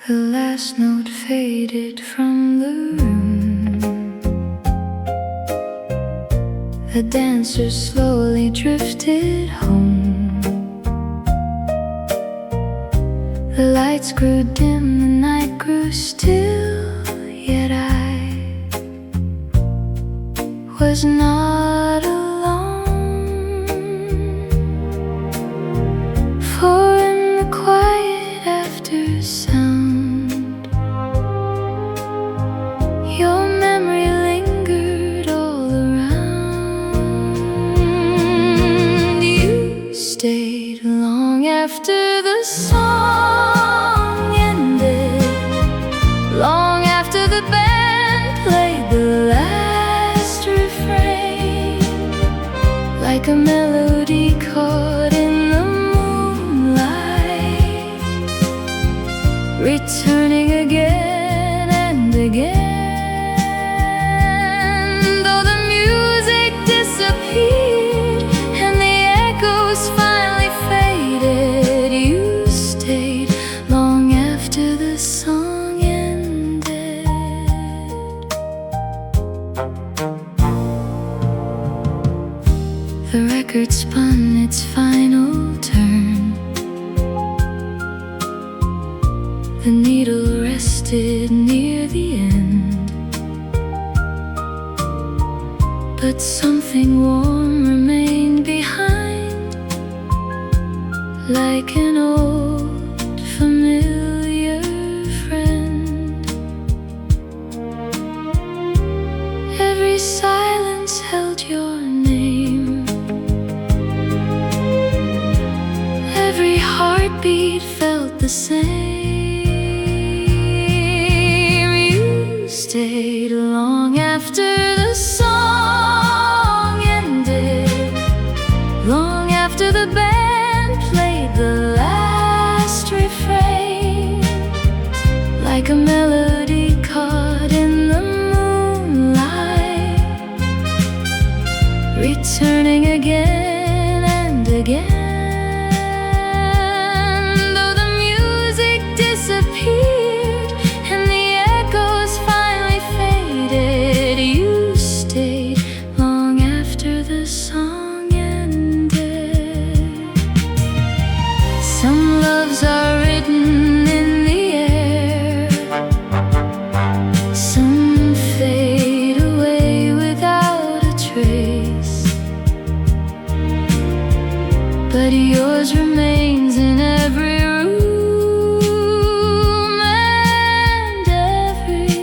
The last note faded from the room. The dancers slowly drifted home. The lights grew dim, the night grew still, yet I was not alone. For in the quiet after sound, your memory lingered all around. You stayed long after the song ended, long after the band played the last refrain, like a melody caught in the moonlight, returning again and again. Though the music disappeared and the echoes finally faded, you stayed long after the song ended. The record spun its final turn. The needle rested near the end, but something warm remained behind, like an old familiar friend. Every silence held your name, every heartbeat felt the same. You stayed long after the song ended, long after the band played the last refrain, like a melody caught in the moonlight, returning again and again. Though the music disappeared and the echoes finally faded, you stayed long after the song ended. Some loves are written in the air, some fade away without a trace, but yours remains in every room and every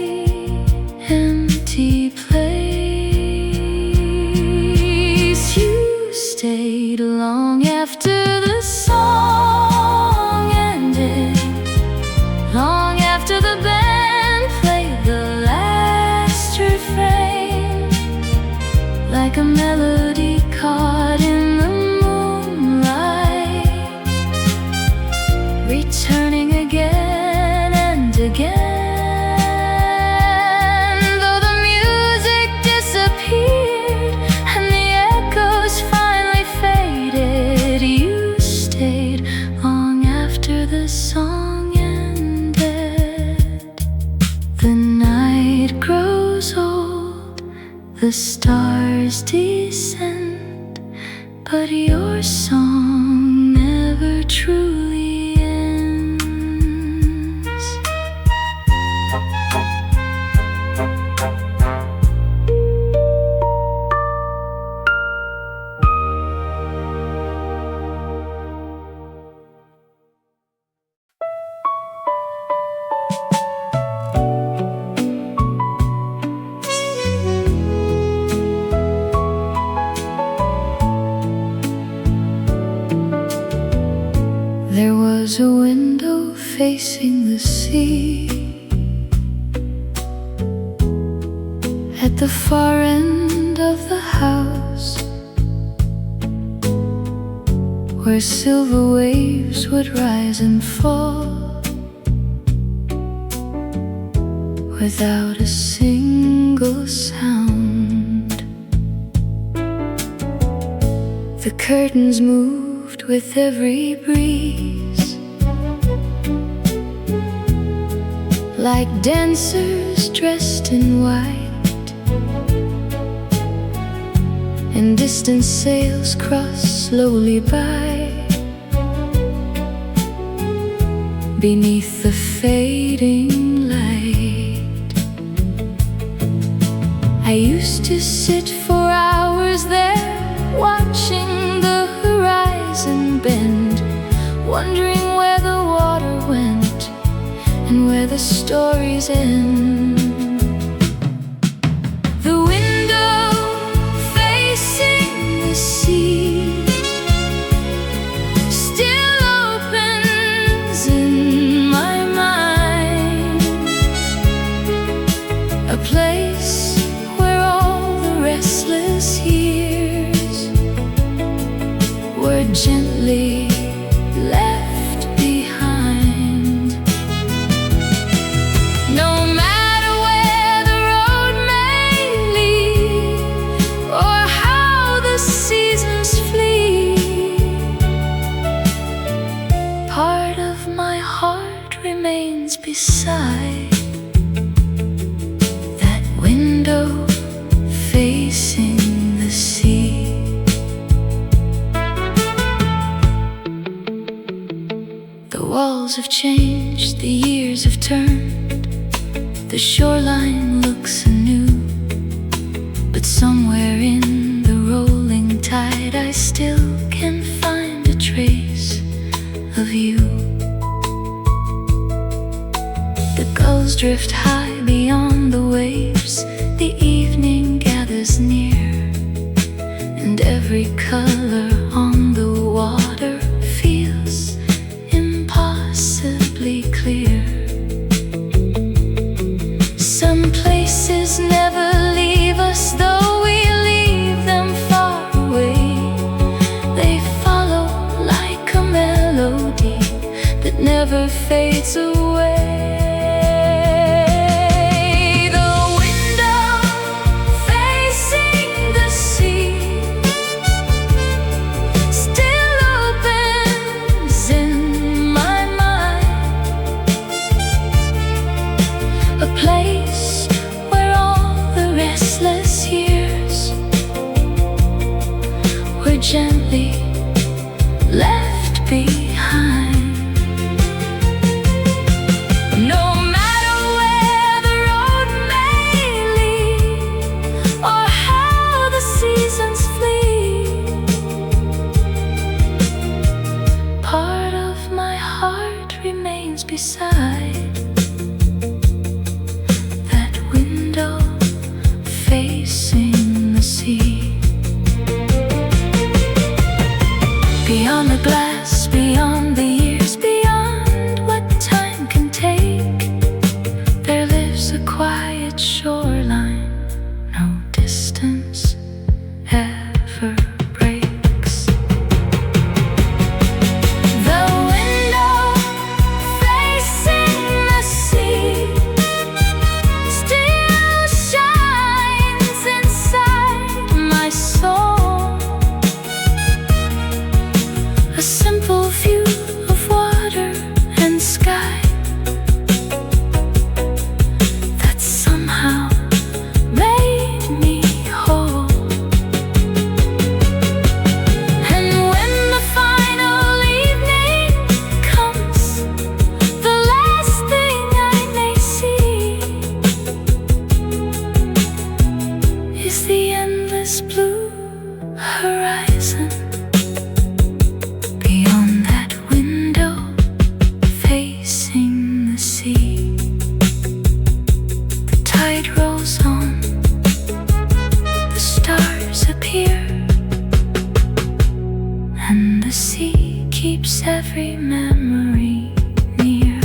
empty place. You stayed long after the song ended, long after the band played the last refrain, like a melody caught in the moonlight, returning again and again. Though the music disappeared and the echoes finally faded, you stayed long after the song ended. The night grows old, the stars descend, but your song never truly ends. There was a window facing the sea. At the far end of the house, where silver waves would rise and fall without a single sound. The curtains moved with every breeze, like dancers dressed in white, and distant sails cross slowly by beneath the fading light. I used to sit for hours there, watching the horizon bend, wondering where the water went and where the stories end. The window facing the sea still opens in my mind, a place where all the restless years were gently left behind. No matter where the road may lead or how the seasons flee, part of my heart remains beside that window facing the sea. The walls have changed, the years have turned, the shoreline looks anew, but somewhere in the rolling tide I still can find a trace of you. The gulls drift high beyond the waves, the evening gathers near, and every color on the water feels impossibly clear. Some places never leave us, though we leave them far away. They follow like a melody that never fades away. Gently left behind. No matter where the road may lead or how the seasons flee, part of my heart remains beside that window facing the sea. Beyond the glass, beyond the years, beyond what time can take, there lives a quiet shoreline no distance ever breaks. The window facing the sea still shines inside my soul. A simple view of water and sky that somehow made me whole. And when the final evening comes, the last thing I may see is the endless blue horizon. Beyond that window facing the sea, the tide rolls on, the stars appear, and the sea keeps every memory near.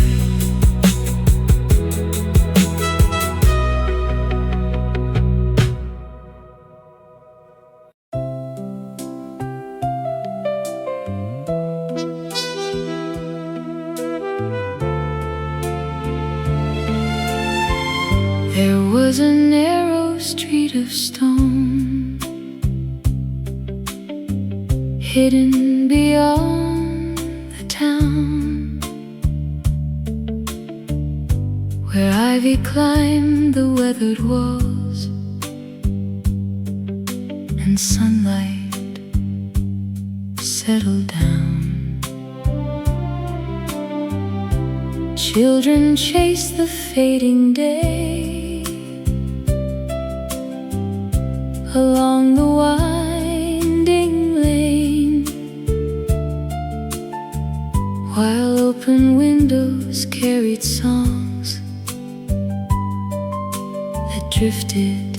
There was a narrow street of stone, hidden beyond the town, where ivy climbed the weathered walls and sunlight settled down. Children chased the fading day along the winding lane, while open windows carried songs that drifted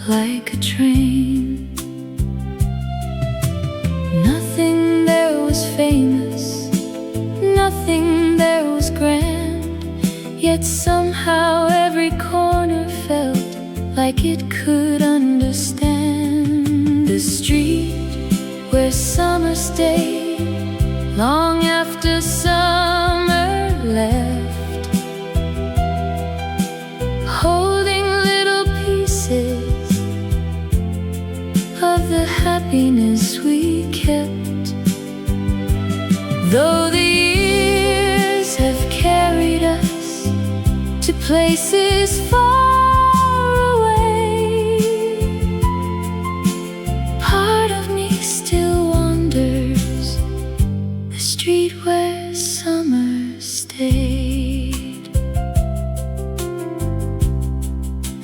like a train. Nothing there was famous, nothing there was grand, yet somehow every corner felt like it could understand. The street where summer stayed long after summer left, holding little pieces of the happiness we kept. Though the years have carried us to places far away, part of me still wanders the street where summer stayed.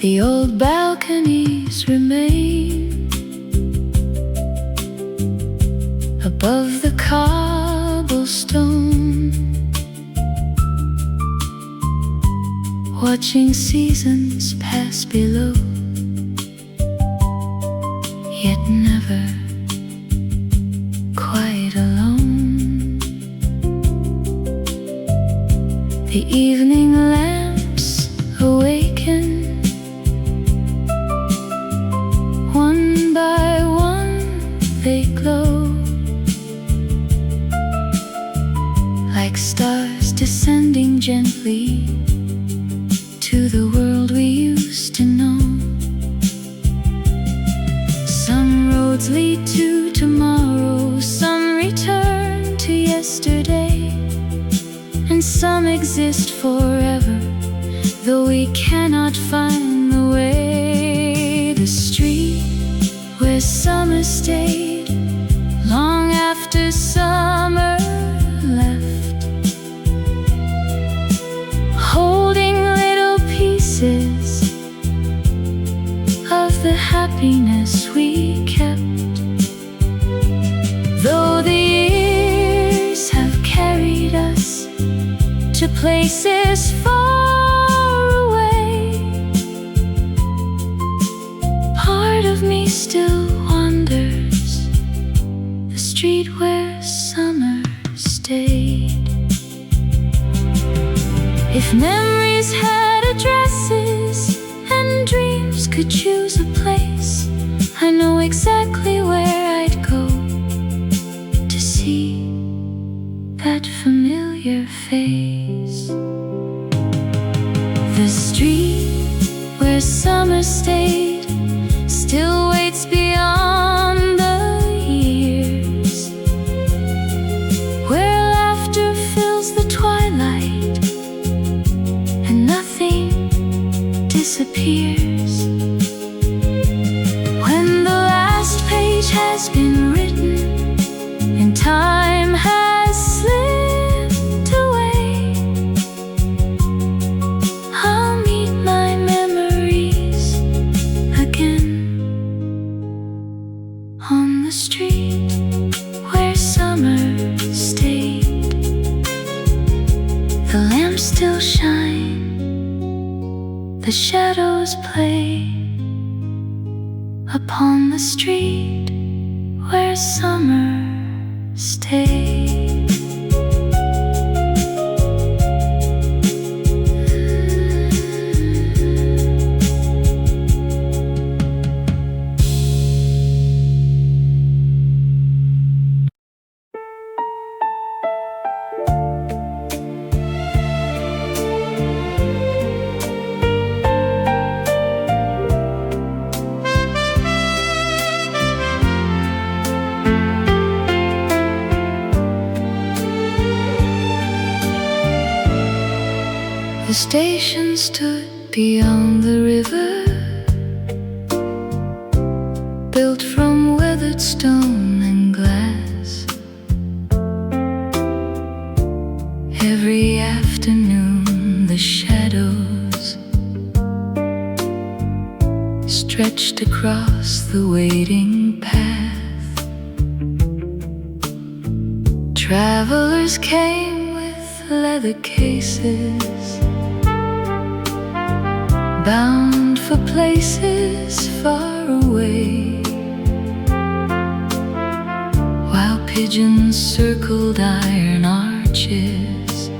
The old balconies remain above the cobblestone, watching seasons pass below, yet never quite alone. The evening lamps awaken, one by one they glow, like stars descending gently to the world we used to know. Some roads lead to tomorrow, some return to yesterday, and some exist forever, though we cannot find the way. The street where summer stayed long after summer left, holding little pieces of the happiness we kept. Though the years have carried us to places far away, part of me still wanders the street where summer stayed. If memories had addresses and dreams could choose a place, I know exactly where I'd go to see that familiar face. The street where summer stayed still waits beyond the years, where laughter fills the twilight and nothing disappears. When the last page has been written and time has slipped away, I'll meet my memories again on the street where summer stayed. The lamps still shine, the shadows play upon the street where summer stayed. The station stood beyond the river, built from weathered stone and glass. Every afternoon the shadows stretched across the waiting path. Travelers came with leather cases, bound for places far away, while pigeons circled iron arches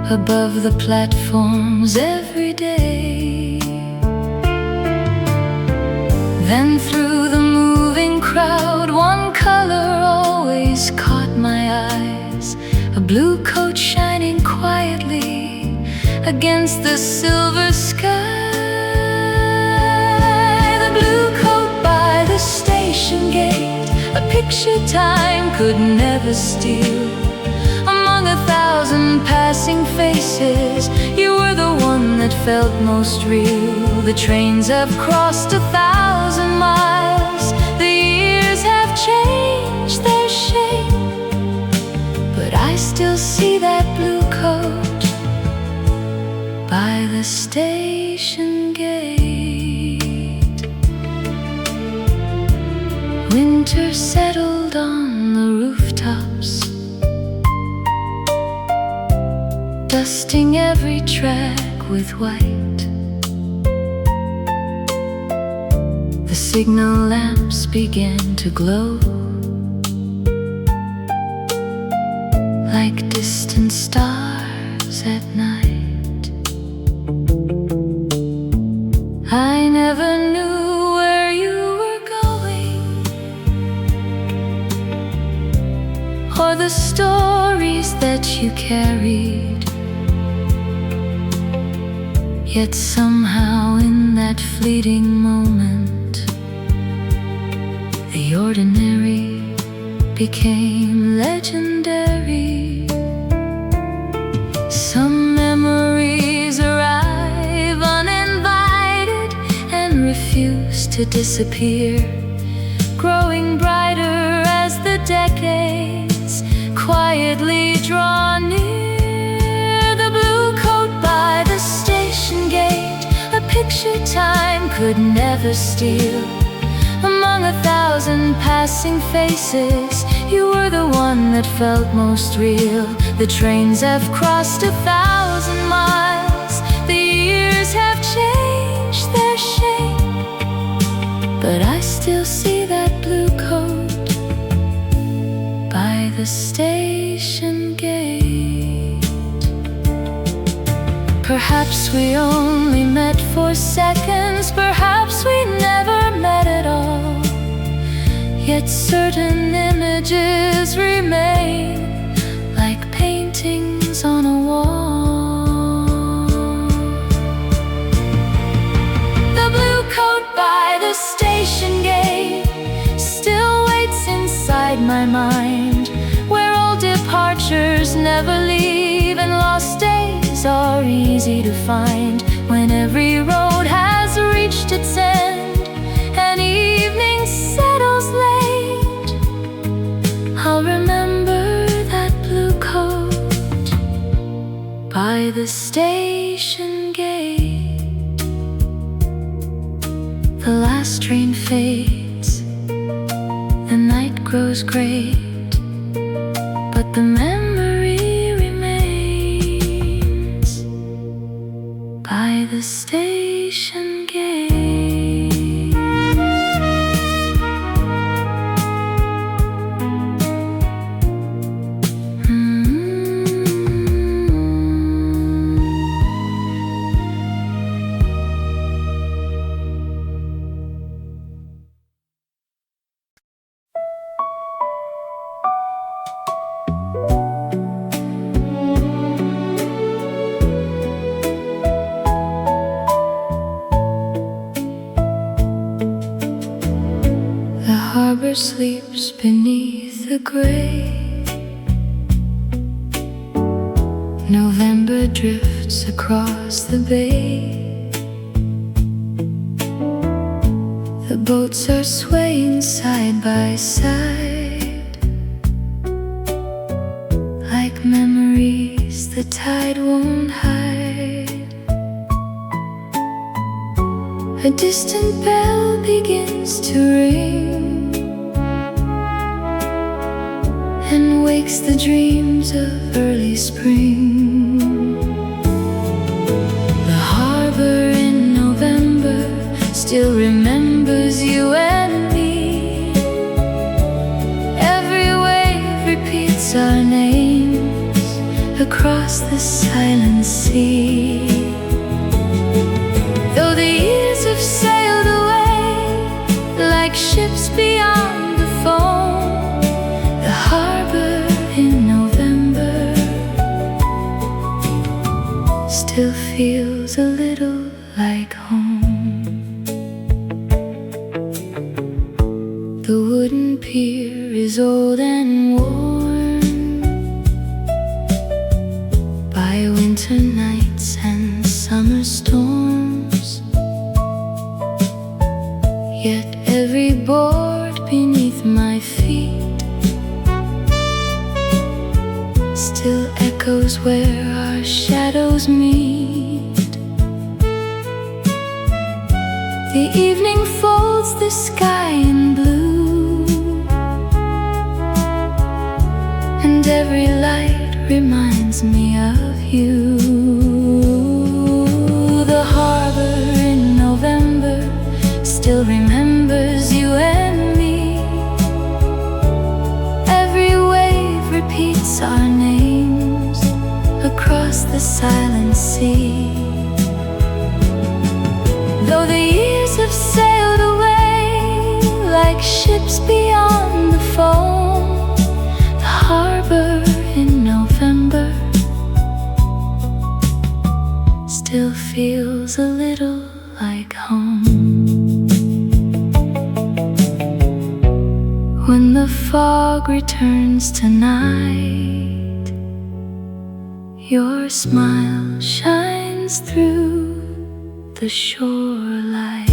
above the platforms every day. Then through the moving crowd, one color always caught my eyes, a blue coat shining quietly against the silver sky. The blue coat by the station gate, a picture time could never steal. Among 1,000 passing faces, you were the one that felt most real. The trains have crossed 1,000 miles, the years have changed their shape, but I still see that blue coat by the station gate. Winter settled on the rooftops, dusting every track with white. The signal lamps began to glow like distant stars at night. I never knew where you were going, or the stories that you carried. Yet somehow in that fleeting moment, the ordinary became legendary. Some memories arrive uninvited and refuse to disappear, growing brighter as the decades quietly draw near. The blue coat by the station gate, a picture time could never steal. Among 1,000 passing faces, you were the one that felt most real. The trains have crossed 1,000 miles, the years have changed their shape, but I still see that blue coat by the station gate. Perhaps we only met for seconds, perhaps we never met at all. Yet certain images remain like paintings on a wall. The blue coat by the station gate still waits inside my mind, where old departures never leave and lost days are easy to find. When every road has reached its end and evening settles late, I'll remember that blue coat by the station gate. The last train fades, the night grows great, but the memory remains by the station gate. harbor sleeps beneath the gray. November drifts across the bay. The boats are swaying side by side, like memories the tide won't hide. A distant bell begins to ring and wakes the dreams of early spring. The harbor in November still remembers you and me. Every wave repeats our names across the silent sea. Though the years have sailed away like ships beyond the foam, the harbor in November still feels a little like home. The wooden pier is old and worn by winter nights and summer storms. Yet every board beneath my feet still echoes where our shadows meet. The evening folds the sky in blue, and every light reminds me of you. The harbor in November still remembers you and me. Every wave repeats our names across the silent sea. Though the years have sailed away like ships beyond the foam, the harbor in November still feels a little like home. When the fog returns tonight, your smile shines through the shorelight.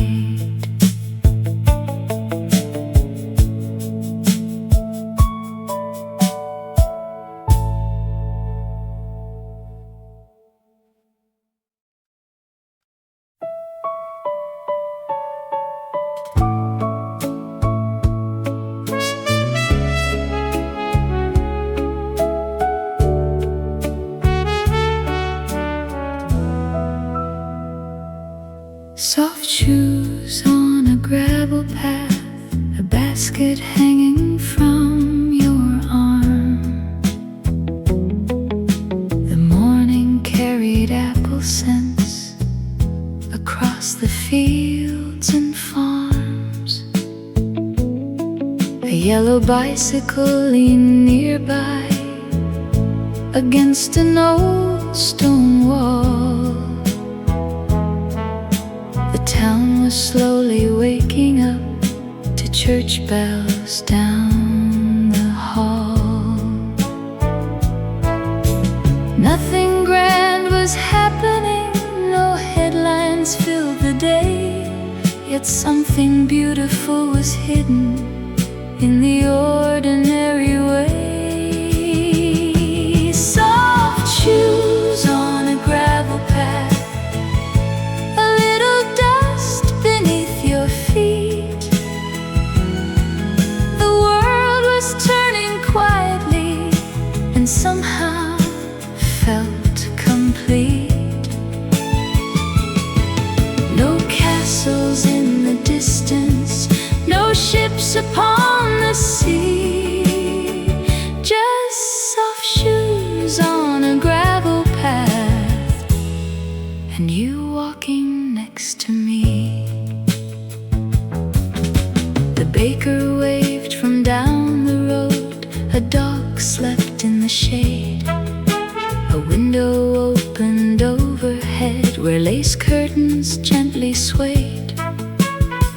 Soft shoes on a gravel path, a basket hanging from your arm. The morning carried apple scents across the fields and farms. A yellow bicycle leaned nearby against an old stone wall. Town was slowly waking up to church bells down the hall. Nothing grand was happening, no headlines filled the day, yet something beautiful was hidden in the ordinary way. Soft shoes on a gravel path, and somehow felt complete. No castles in the distance, no ships upon the sea, just soft shoes on a gravel path, and you walking next to me. The baker waved from down the road, a dog slept in the shade. A window opened overhead where lace curtains gently swayed.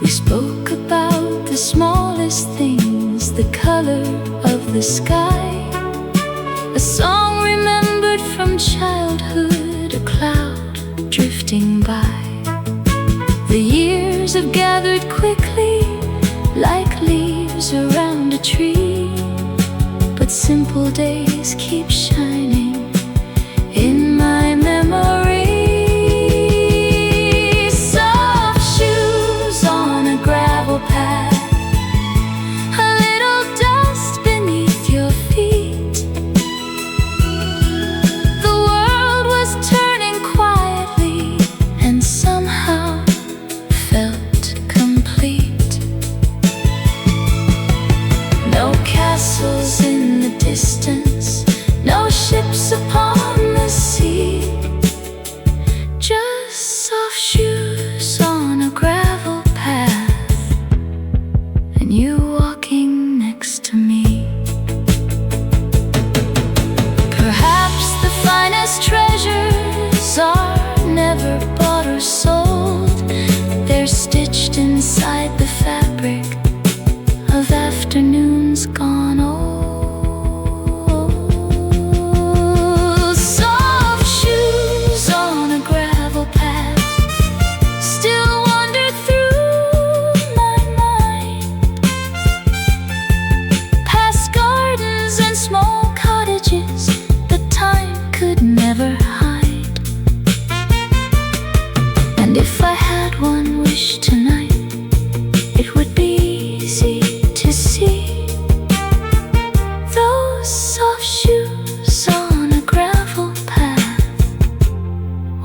We spoke about the smallest things, the color of the sky, a song remembered from childhood. by. The years have gathered quickly like leaves around a tree, but simple days keep shining in my memory. Soft shoes on a gravel path, a little dust beneath your feet. The world was turning quietly and somehow felt complete. No castles in the distance, no ships upon the sea, just soft shoes on a gravel path, and you walking next to me. Perhaps the finest treasures are never bought or sold. They're stitched inside the fabric of afternoons gone old. Soft shoes on a gravel path still wander through my mind, past gardens and small cottages that time could never hide. And if I had one wish tonight, it would be easy to see those soft shoes on a gravel path,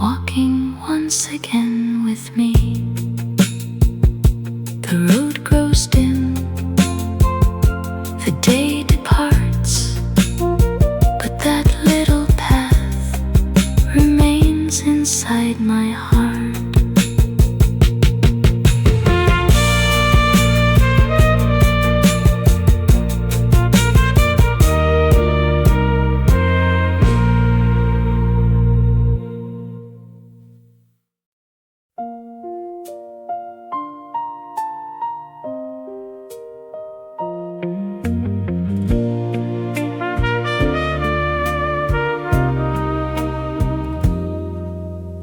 walking once again with me. The road grows dim, the day departs, but that little path remains inside my heart.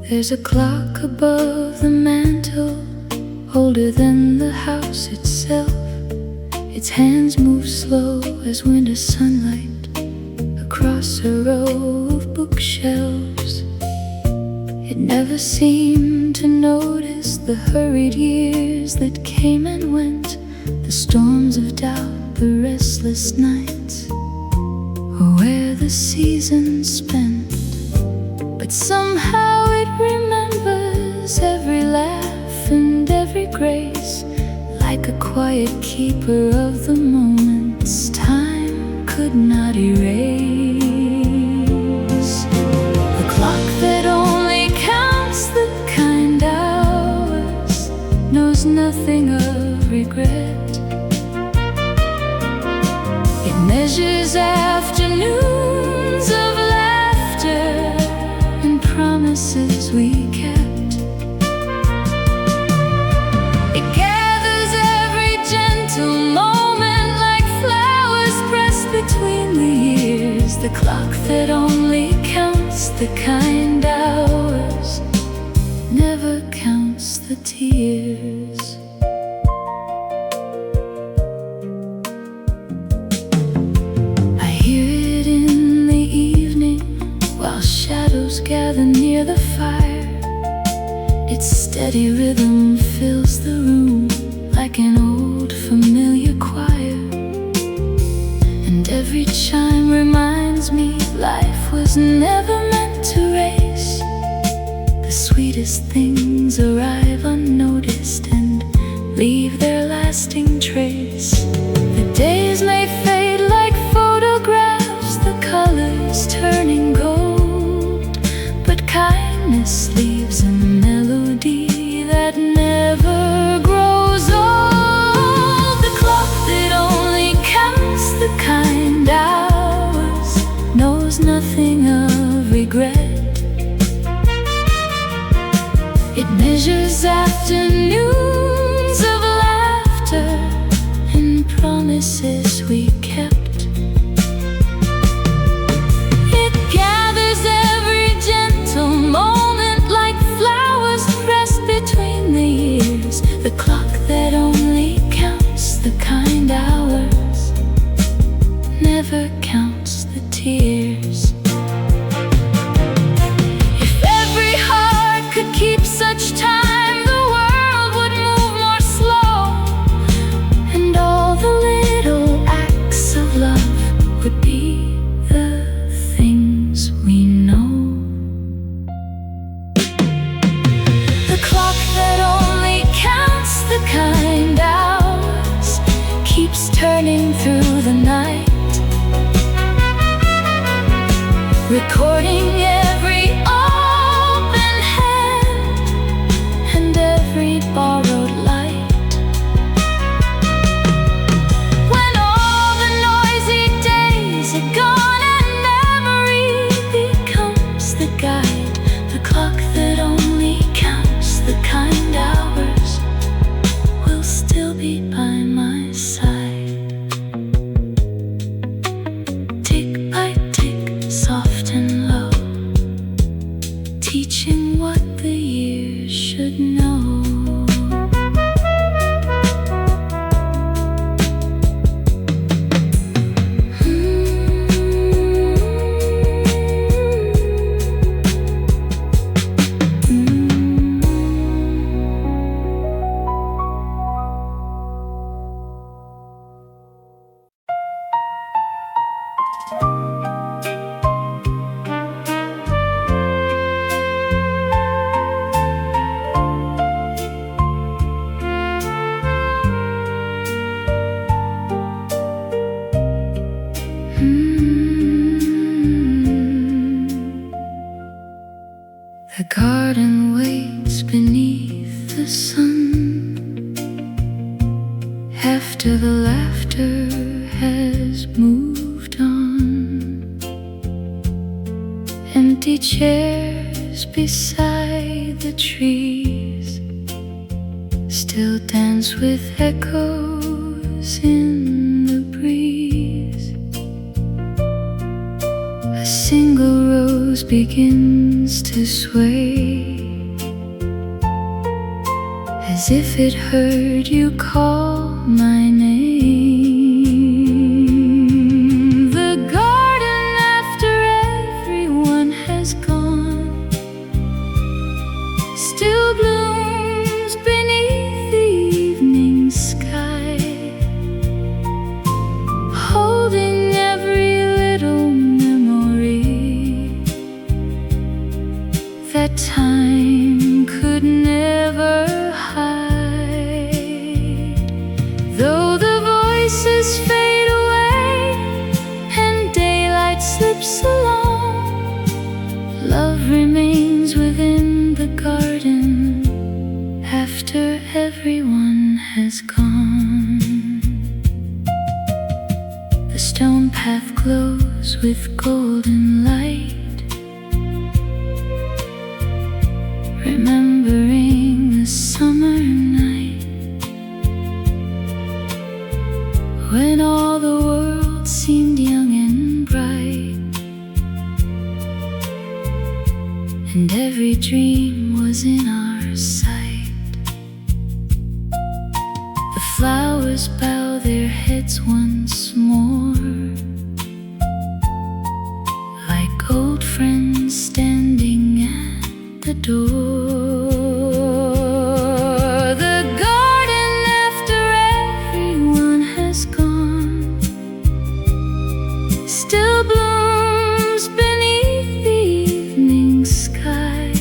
There's a clock above the mantel, older than the house itself. Its hands move slow as winter sunlight across a row of bookshelves. It never seemed to notice the hurried years that came and went, the storms of doubt, the restless nights, or where the seasons spent. But somehow it remembers every laugh and every grace, like a quiet keeper of the moments time could not erase. A clock that only counts the kind hours knows nothing of regret. It measures afternoons of laughter and promises we kept. It gathers every gentle moment like flowers pressed between the years. The clock that only counts the kind hours never counts the tears. I hear it in the evening while shadows gather near the fire. Its steady rhythm fills the room like an old familiar choir, and every chime reminds me life was never meant to race. The sweetest things arrive unnoticed and leave their lasting trace. The days may fade like photographs, the colors turning gold, but kindness leaves a melody that never grows old. The clock that only counts the kind hours knows nothing of regret. It measures afternoons of laughter and promises we kept. It gathers every gentle moment like flowers recording every open hand and every borrowed light. When all the noisy days are gone and memory becomes the guide, the clock that only counts the kind hours will still be by my side. Tick by tick, soft and low, teaching what the years should know. The garden waits beneath the sun after the laughter has moved on. Empty chairs beside the trees still dance with echoes in the breeze. A single rose begins to sway as if it heard you call my name. The garden after everyone has gone still blooms beneath the evening sky, holding every little memory that time could never hide. Though the voices fade away and daylight slips along, love remains within the garden after everyone has gone. The stone path glows with golden light, remembering the summer night when all the world seemed young and bright, and every dream was in our sight. The flowers bow their heads once more, like old friends standing at the door. The garden after everyone has gone still blooms beneath the evening sky,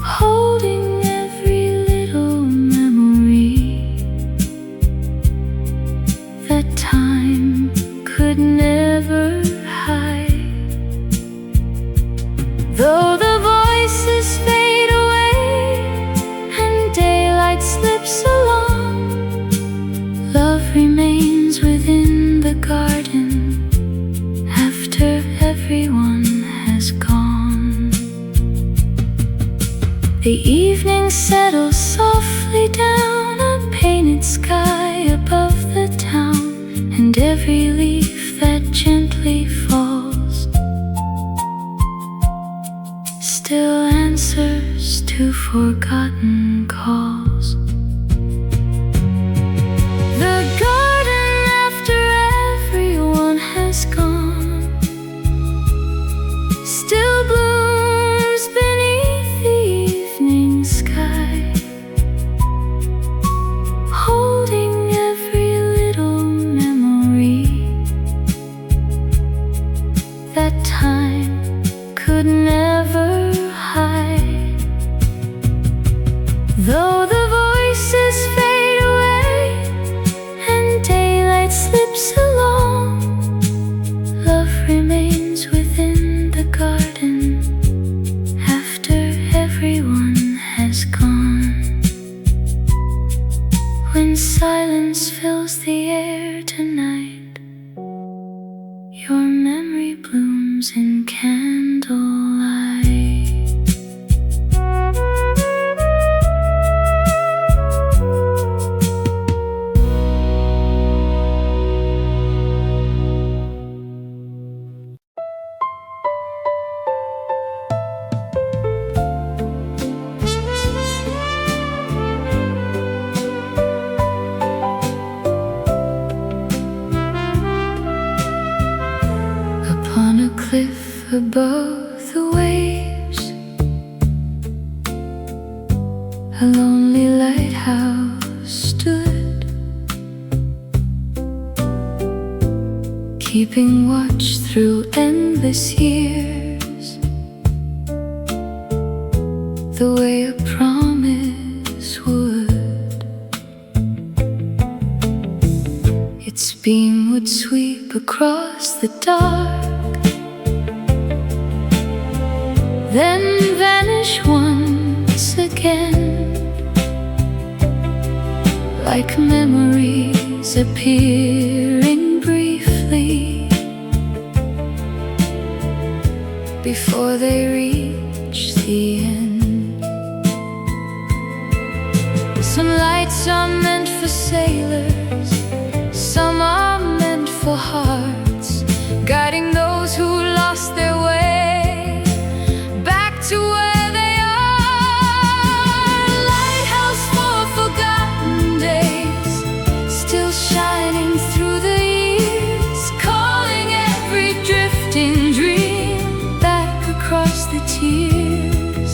holding every little memory that time could never hide. Though the voices fade away and daylight slips along, love remains within the garden after everyone has gone. The evening settles softly down, a painted sky above the town, and every leaf that gently falls still answers to forgotten calls. The garden after everyone has gone still blooms beneath the evening sky, holding every little memory that time could never hide. Though the voices fade away and daylight slips along, love remains rooms in candlelight. Upon a cliff above the waves, a lonely lighthouse stood, keeping watch through endless years, the way a promise would. Its beam would sweep across the dark, then vanish once again, like memories appearing briefly before they reach the end. Some lights are meant for sailors, some are meant for hearts, guiding those who lost their way to where they are. Lighthouse for forgotten days, still shining through the years, calling every drifting dream back across the tears.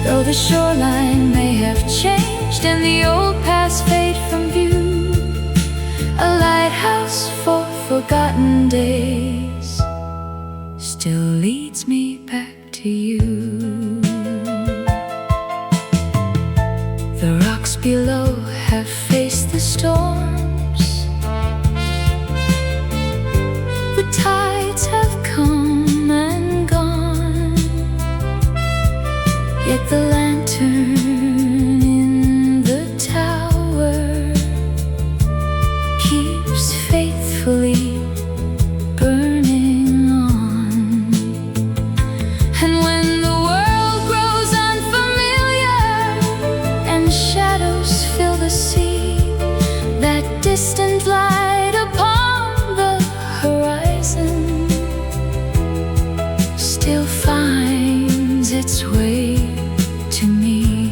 Though the shoreline may have changed and the old past fade from view, a lighthouse for forgotten days still leads me back to you. The rocks below have faced the storms, the tides have come and gone, yet the lantern in the tower keeps faithfully burning on. And when the world grows unfamiliar and shadows fill the sea, that distant light upon the horizon still finds its way to me.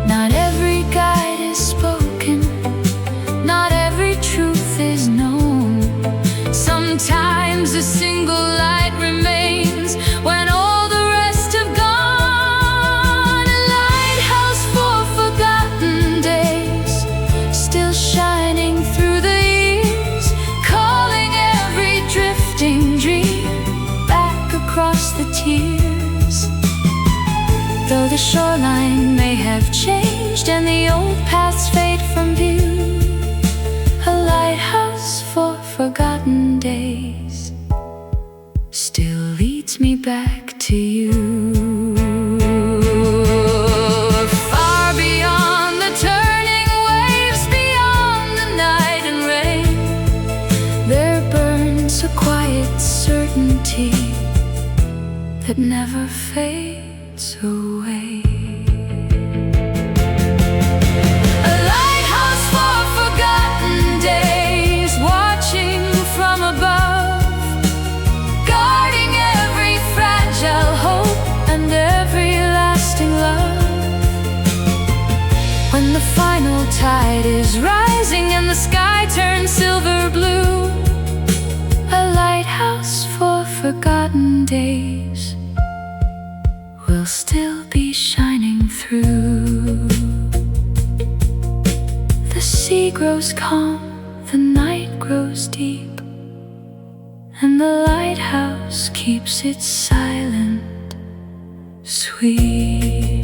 Not every guide is spoken, not every truth is known. Sometimes a single light remains when all the rest have gone. A lighthouse for forgotten days, still shining through the years, calling every drifting dream back across the tears. Though the shoreline may have changed and the old paths fade from view, a lighthouse for forgotten days still leads me back to you. Far beyond the turning waves, beyond the night and rain, there burns a quiet certainty that never fades away. A lighthouse for forgotten days, watching from above, guarding every fragile hope and every lasting love. When the final tide is rising and the sky turns silver blue, a lighthouse for forgotten days will still be shining through. The sea grows calm, the night grows deep, and the lighthouse keeps its silent, sweet.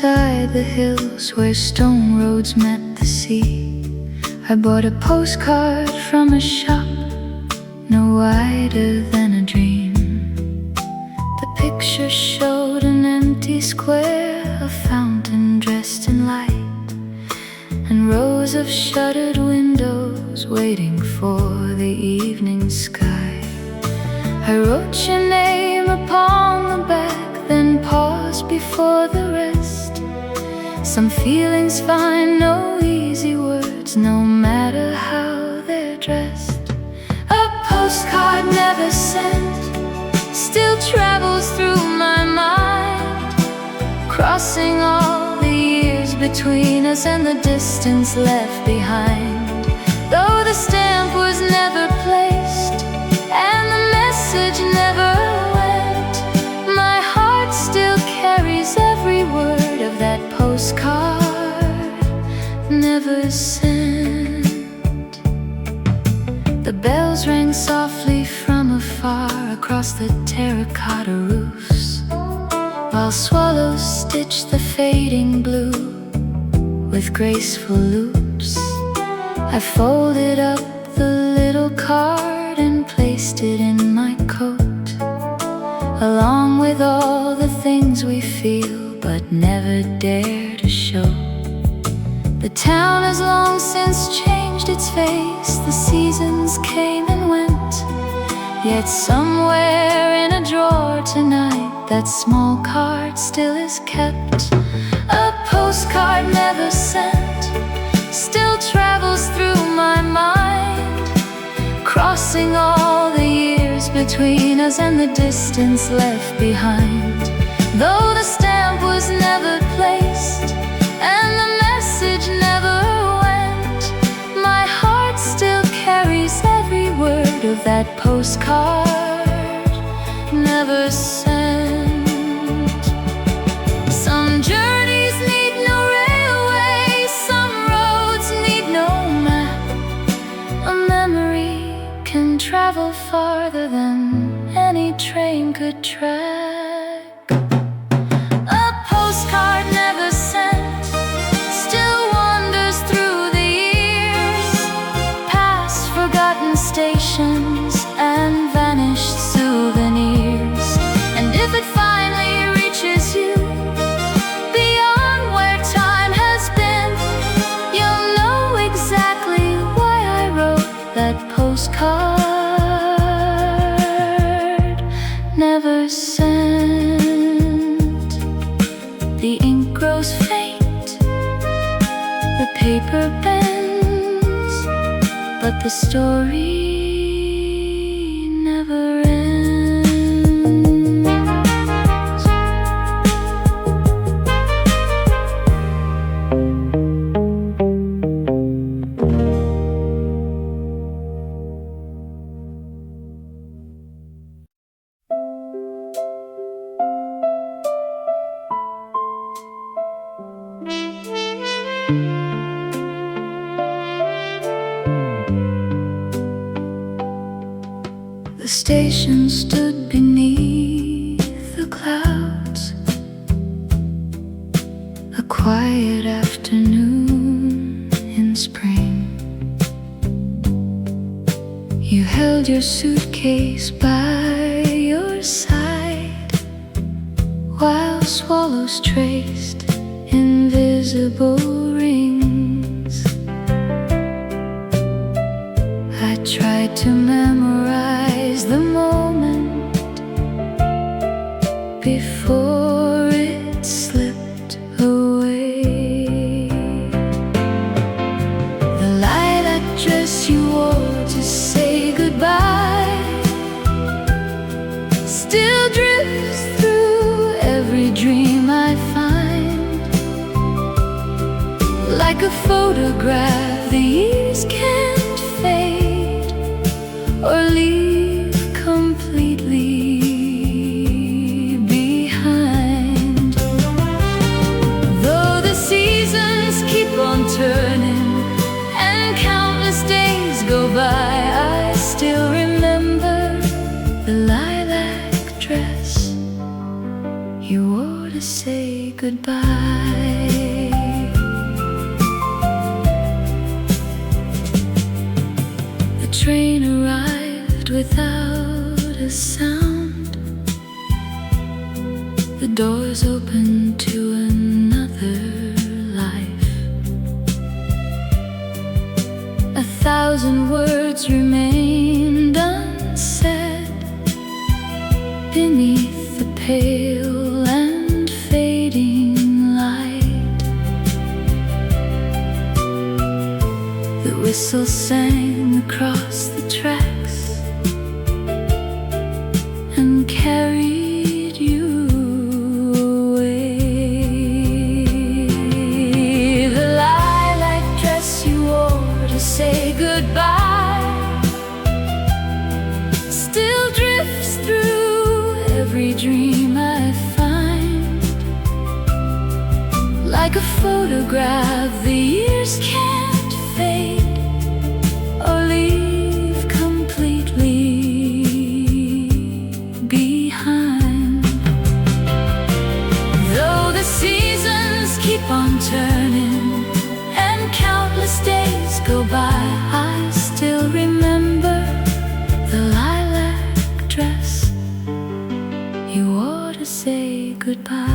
beside the hills where stone roads met the sea. I bought a postcard from a shop no wider than a dream. The picture showed an empty square, a fountain dressed in light, and rows of shuttered windows waiting for the evening sky. I wrote your name upon the back, then paused before the rest. Some feelings find no easy words, no matter how they're dressed. A postcard never sent still travels through my mind, crossing all the years between us and the distance left behind. Though the stamp was never placed and the message never went, my heart still carries every word of that postcard never sent. The bells rang softly from afar across the terracotta roofs, while swallows stitched the fading blue with graceful loops. I folded up the little card and placed it in my coat, along with all the things we feel but never dare to show. The town has long since changed its face, the seasons came and went, yet somewhere in a drawer tonight that small card still is kept. A postcard never sent still travels through my mind, crossing all the years between us and the distance left behind. Though the stamp was never placed and the message never went, my heart still carries every word of that postcard never sent. Some journeys need no railway, some roads need no map. A memory can travel farther than any train could track. A postcard never sent still wanders through the years, past forgotten stations and vanished souvenirs. And if it finally reaches you beyond where time has been, you'll know exactly why I wrote that postcard never sent. The ink grows faint, the paper bends, but the story never ends. The station stood beneath the clouds, a quiet afternoon in spring. You held your suitcase by your side, while swallows traced invisible rings. I tried to memorize the moment before it slipped away. The lilac dress you wore to say goodbye still drifts through every dream I find. Like a photograph, the years can't fade or leave completely behind. Though the seasons keep on turning and countless days go by, I still remember the lilac dress you wore to say goodbye. without a sound. The doors open to another life. 1,000 words remained unsaid beneath the pale and fading light. The whistle sang across the tracks and carried you away. The lilac dress you wore to say goodbye still drifts through every dream I find. Like a photograph, the years can't fade or leave completely behind. Though the seasons keep on turning and countless days go by, I still remember the lilac dress you wore to say goodbye.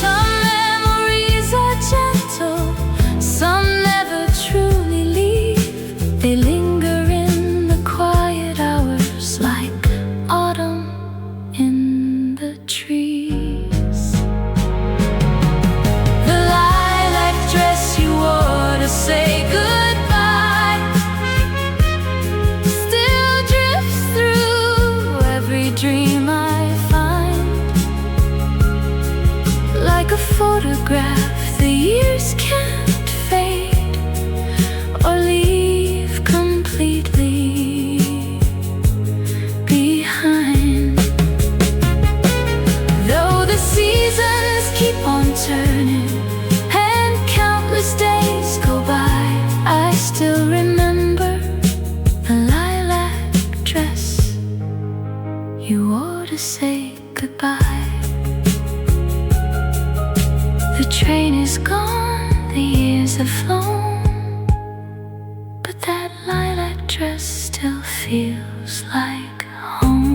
Some memories are gentle, some never truly leave. They linger in the quiet hours like autumn in the trees. The lilac dress you wore to say goodbye still drifts through every dream I find. Like a photograph, the years can't fade or leave completely behind. Though the seasons keep on turning and countless days go by, I still remember the lilac dress you wore to say goodbye. The train is gone, the years have flown, but that lilac dress still feels like home.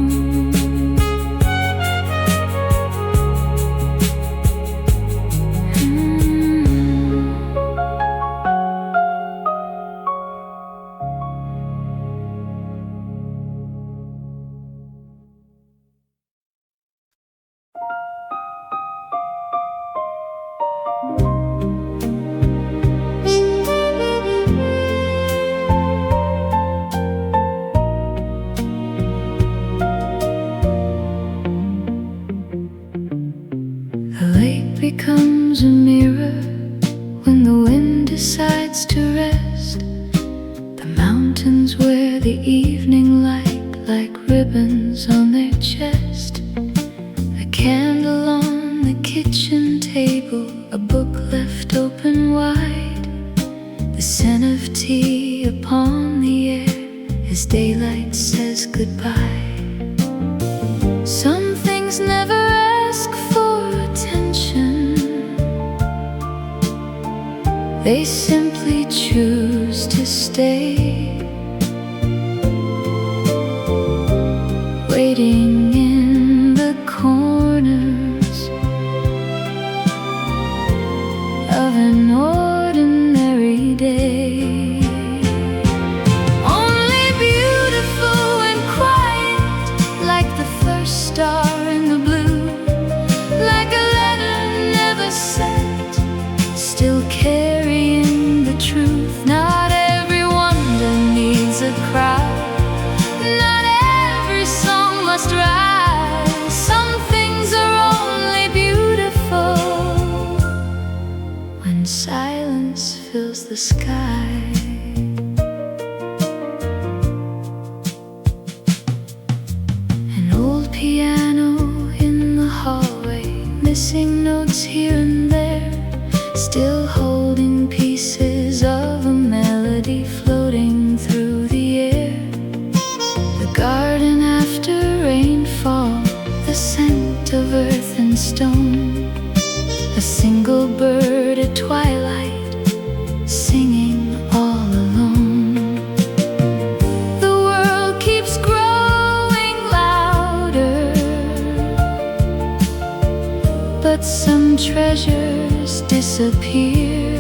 The lake becomes a mirror when the wind decides to rest. The mountains wear the evening light like ribbons on their chest. A candle on the kitchen table, a book left open wide. The scent of tea upon the air as daylight says goodbye. Some things never ask for attention, they simply choose to stay, waiting in the corners of an ordinary day. Only beautiful and quiet, like the first star in the blue, like a letter never sent, still carrying the truth. Not every wonder needs a crowd, not every song must rise. Some things are only beautiful when silence fills the sky. An old piano in the hallway, missing notes here and there, still holding pieces of a melody floating through the air. The garden after rainfall, the scent of earth and stone, a single bird at twilight singing all alone. some treasures disappear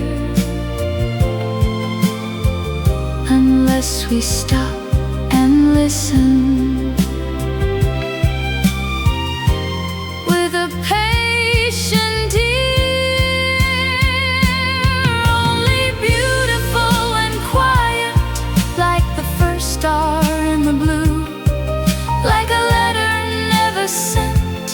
unless we stop and listen with a patient ear. Only beautiful and quiet, like the first star in the blue, like a letter never sent,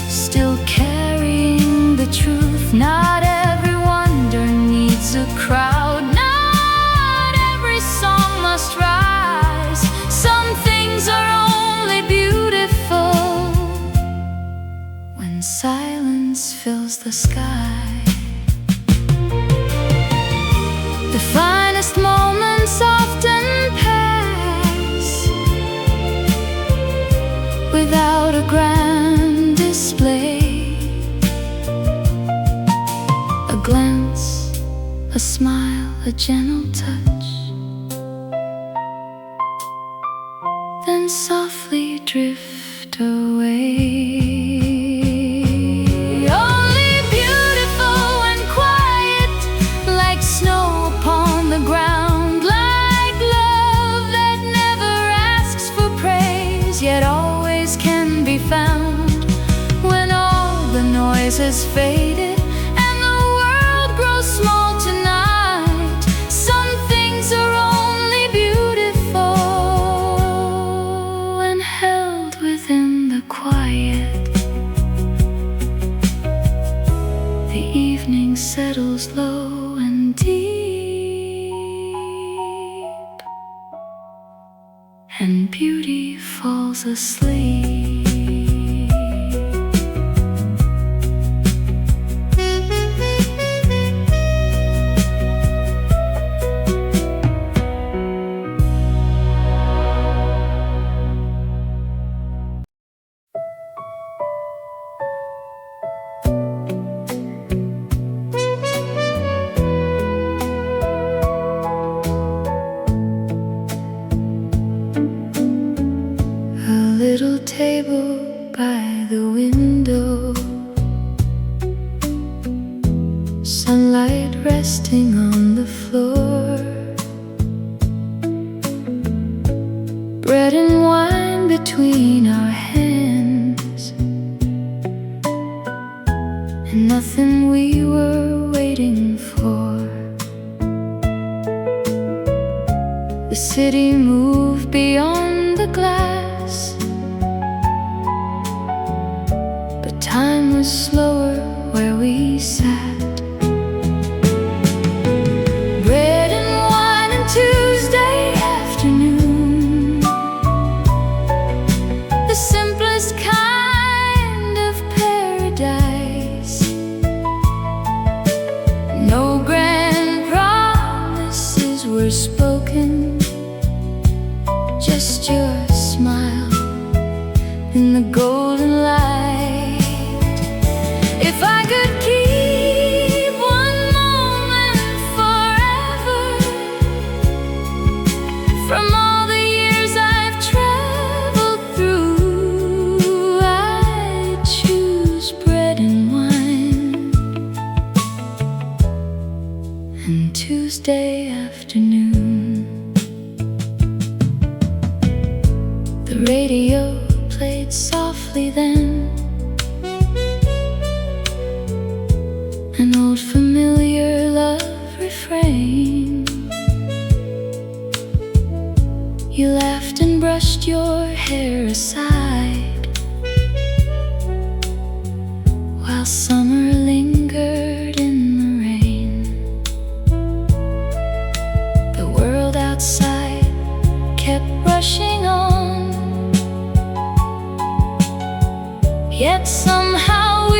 still carrying the truth. Not every wonder needs a crowd, not every song must rise. Some things are only beautiful when silence fills the sky. The finest moments often pass without a grand display. A glance, a smile, a gentle touch, then softly drift away. Only beautiful and quiet, like snow upon the ground, like love that never asks for praise, yet always can be found when all the noise has faded and the world grows small tonight. Some things are only beautiful when held within the quiet. The evening settles low and deep, and beauty falls asleep. Little table by the window, sunlight resting on the floor, bread and wine between our hands, and nothing we were waiting for. The city moved beyond the glass, time was slower where we sat. Bread and wine and Tuesday afternoon, the simplest kind of paradise. No grand promises were spoken, just your smile in the golden light. If I could keep one moment forever from all the years I've traveled through, I'd choose bread and wine and Tuesday afternoon. The radio played softly then, an old familiar love refrain. You laughed and brushed your hair aside while summer lingered in the rain. The world outside kept rushing on, yet somehow we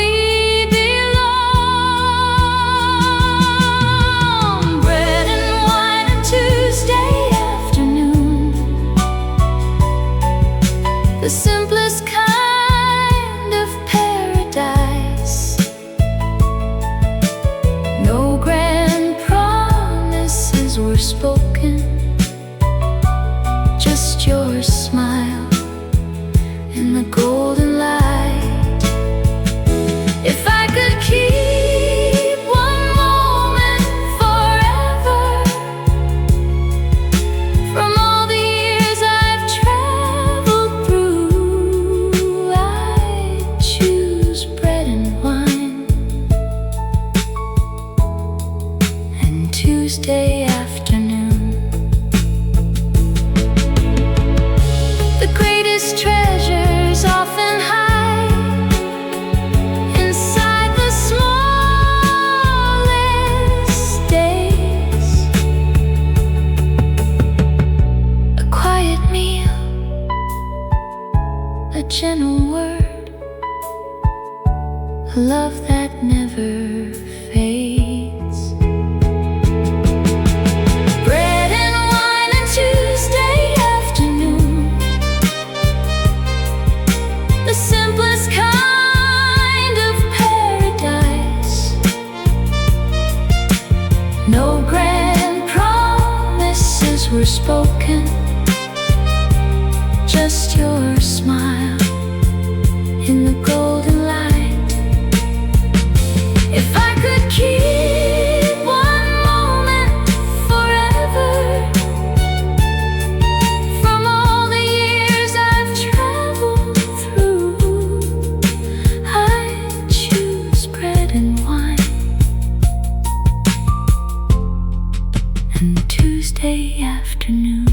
the Tuesday afternoon. The greatest treasures often hide inside the smallest days. A quiet meal, a gentle word, a love that never fades. Bread and wine on Tuesday afternoon, the simplest kind of paradise. No grand promises were spoken, just your smile in the golden light. If I could keep one moment forever from all the years I've traveled through, I'd choose bread and wine and Tuesday afternoon.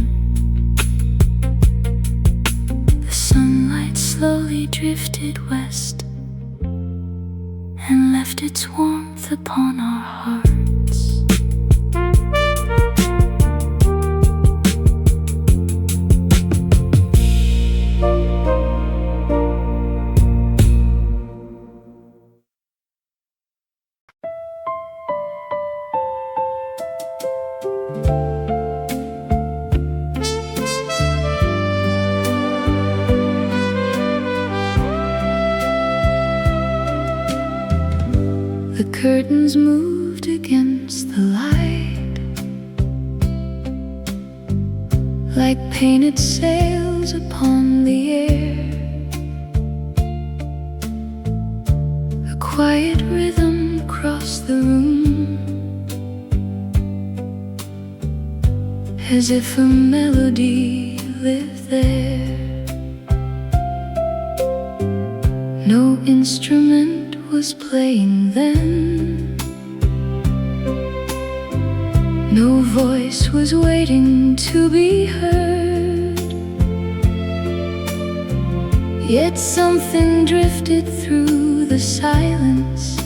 The sunlight slowly drifted west and left its warmth upon our hearts. The curtains moved against the light, like painted sails upon the air. A quiet rhythm crossed the room, as if a melody lived there. No instrument was playing then, no voice was waiting to be heard. Yet something drifted through the silence,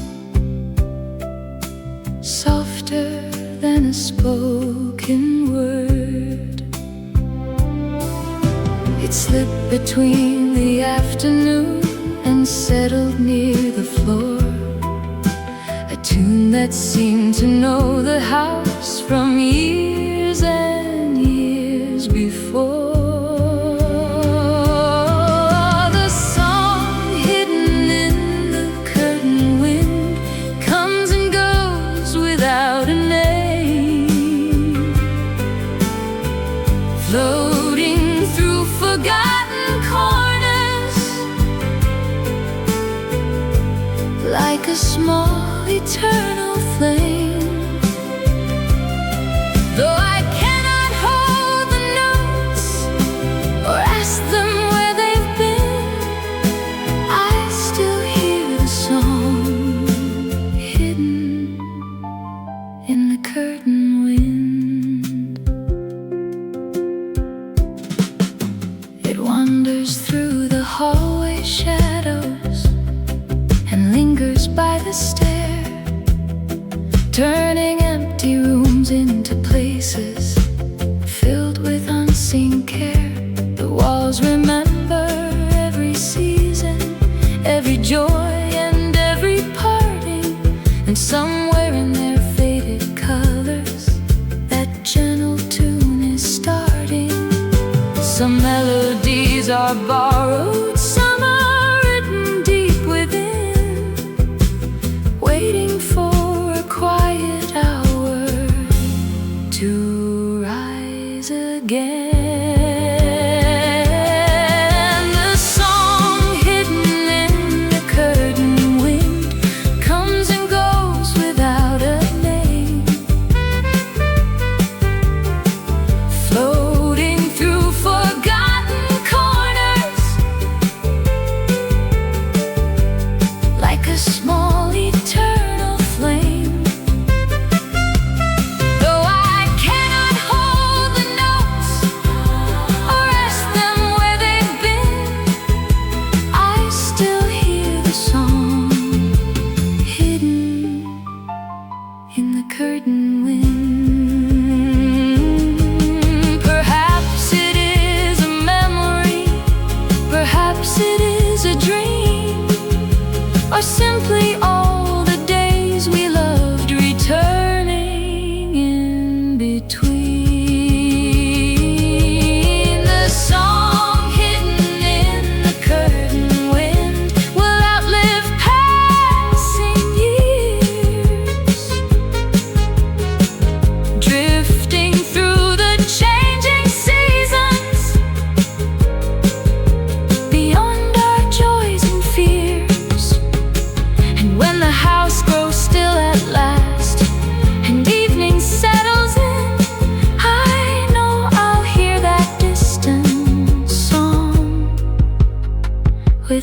softer than a spoken word. It slipped between the afternoon and settled near the floor, a tune that seemed to know the house from years and years before. The song hidden in the curtain wind comes and goes without a name, floating through forgotten corners like a small eternal flame. Though I cannot hold the notes or ask them where they've been, I still hear the song hidden in the curtain wind. It wanders through the hallway shadows and lingers by the stair, turning empty rooms into places filled with unseen care. The walls remember every season, every joy and every parting, and somewhere in their faded colors that gentle tune is starting. Some melodies are borrowed, some are written deep within, waiting for a quiet hour to rise again. The song hidden in the curtain wind comes and goes without a name, floating through forgotten corners like a small eternal flame.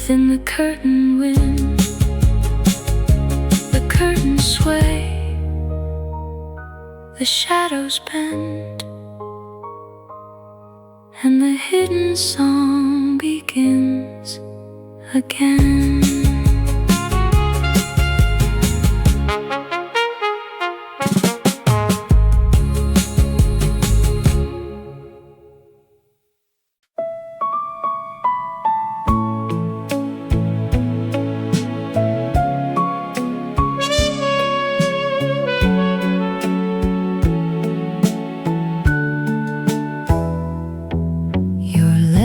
within the curtain wind. The curtains sway, the shadows bend, and the hidden song begins again.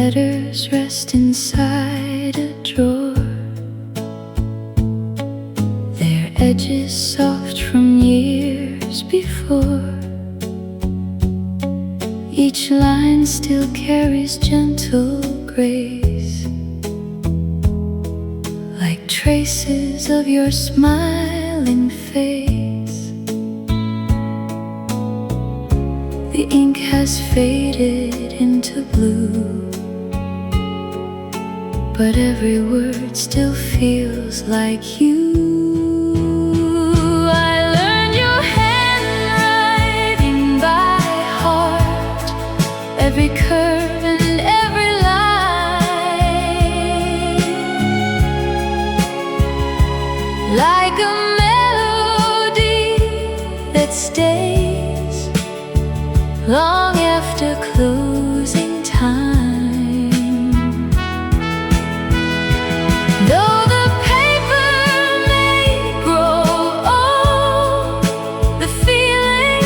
Letters rest inside a drawer, their edges soft from years before. Each line still carries gentle grace, like traces of your smiling face. The ink has faded into blue, but every word still feels like you. I learned your handwriting by heart, every curve and every line, like a melody that stays long after closing time. Though the paper may grow old, the feeling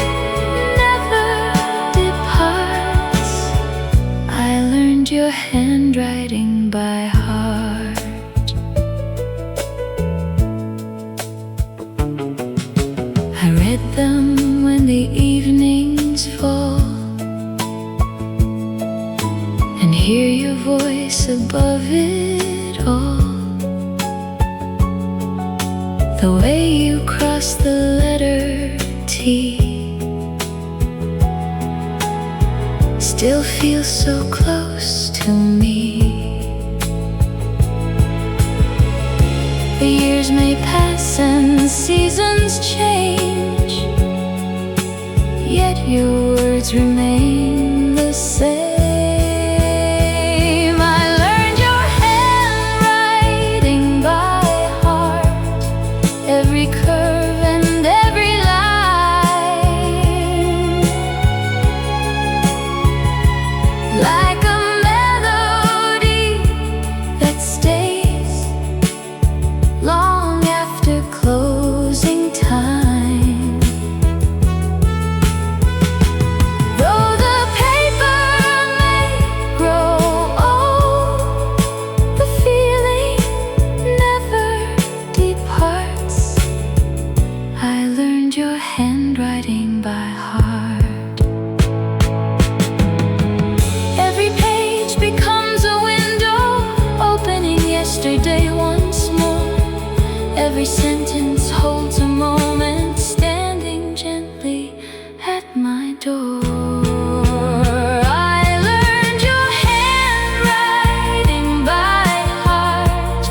never departs. I learned your handwriting by heart. I read them when the evenings fall, and hear your voice above it all. The way you cross the letter T still feels so close to me. The years may pass and seasons change, yet your words remain the same. Every sentence holds a moment, standing gently at my door. I learned your handwriting by heart,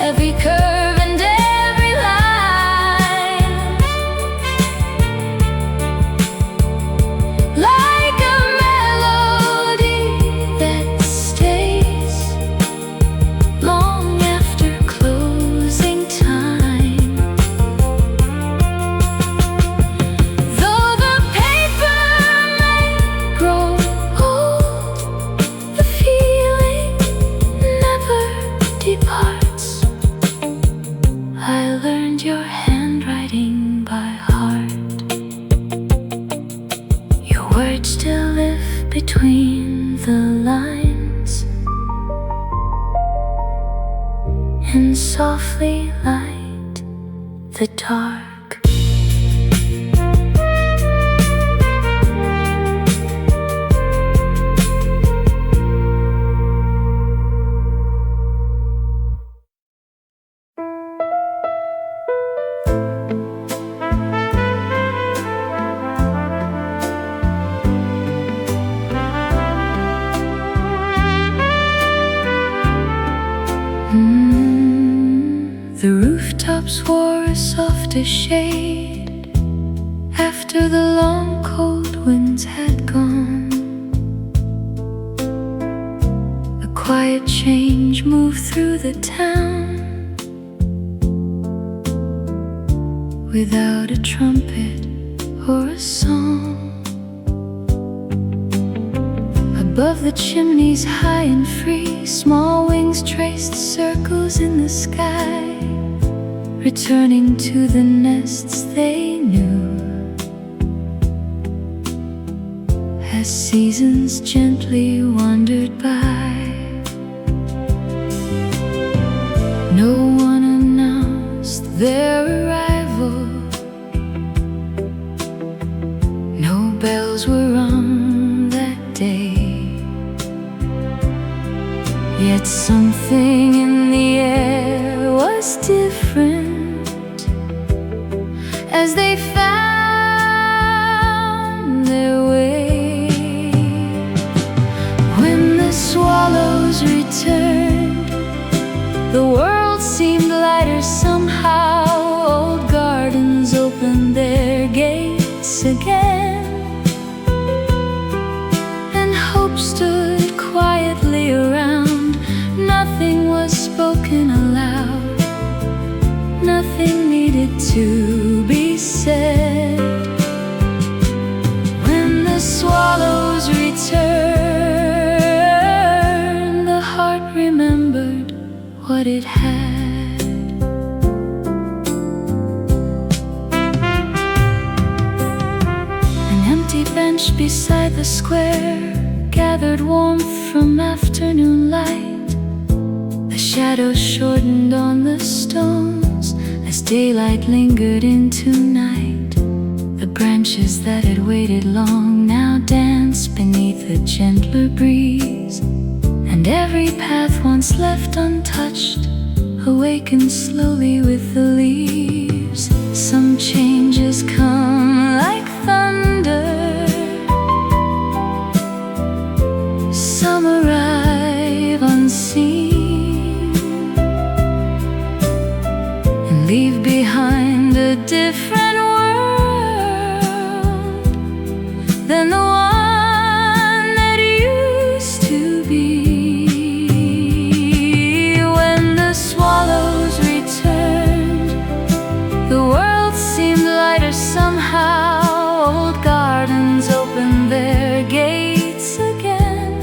every curve and every line, like a melody that stays long after closing time. Your handwriting by heart, your words still live between the lines and softly light the dark. softer shade after the long cold winds had gone. A quiet change moved through the town without a trumpet or a song. Above the chimneys, high and free, small wings traced circles in the sky, returning to the nests they knew as seasons gently wandered by. No one announced their arrival, no bells were rung that day. Yet something in the air was different as they found their way. When the swallows returned, the world seemed lighter somehow. Old gardens opened their gates again, and hope stood quietly around. Nothing was spoken aloud, nothing needed to be said. When the swallows returned, the heart remembered what it had. An empty bench beside the square gathered warmth from afternoon light. Shadows shortened on the stones as daylight lingered into night. The branches that had waited long now danced beneath a gentler breeze, and every path once left untouched awakened slowly with the leaves. Some changes come like thunder, some arrive unseen, leave behind a different world than the one that used to be. When the swallows returned, the world seemed lighter somehow. Old gardens opened their gates again,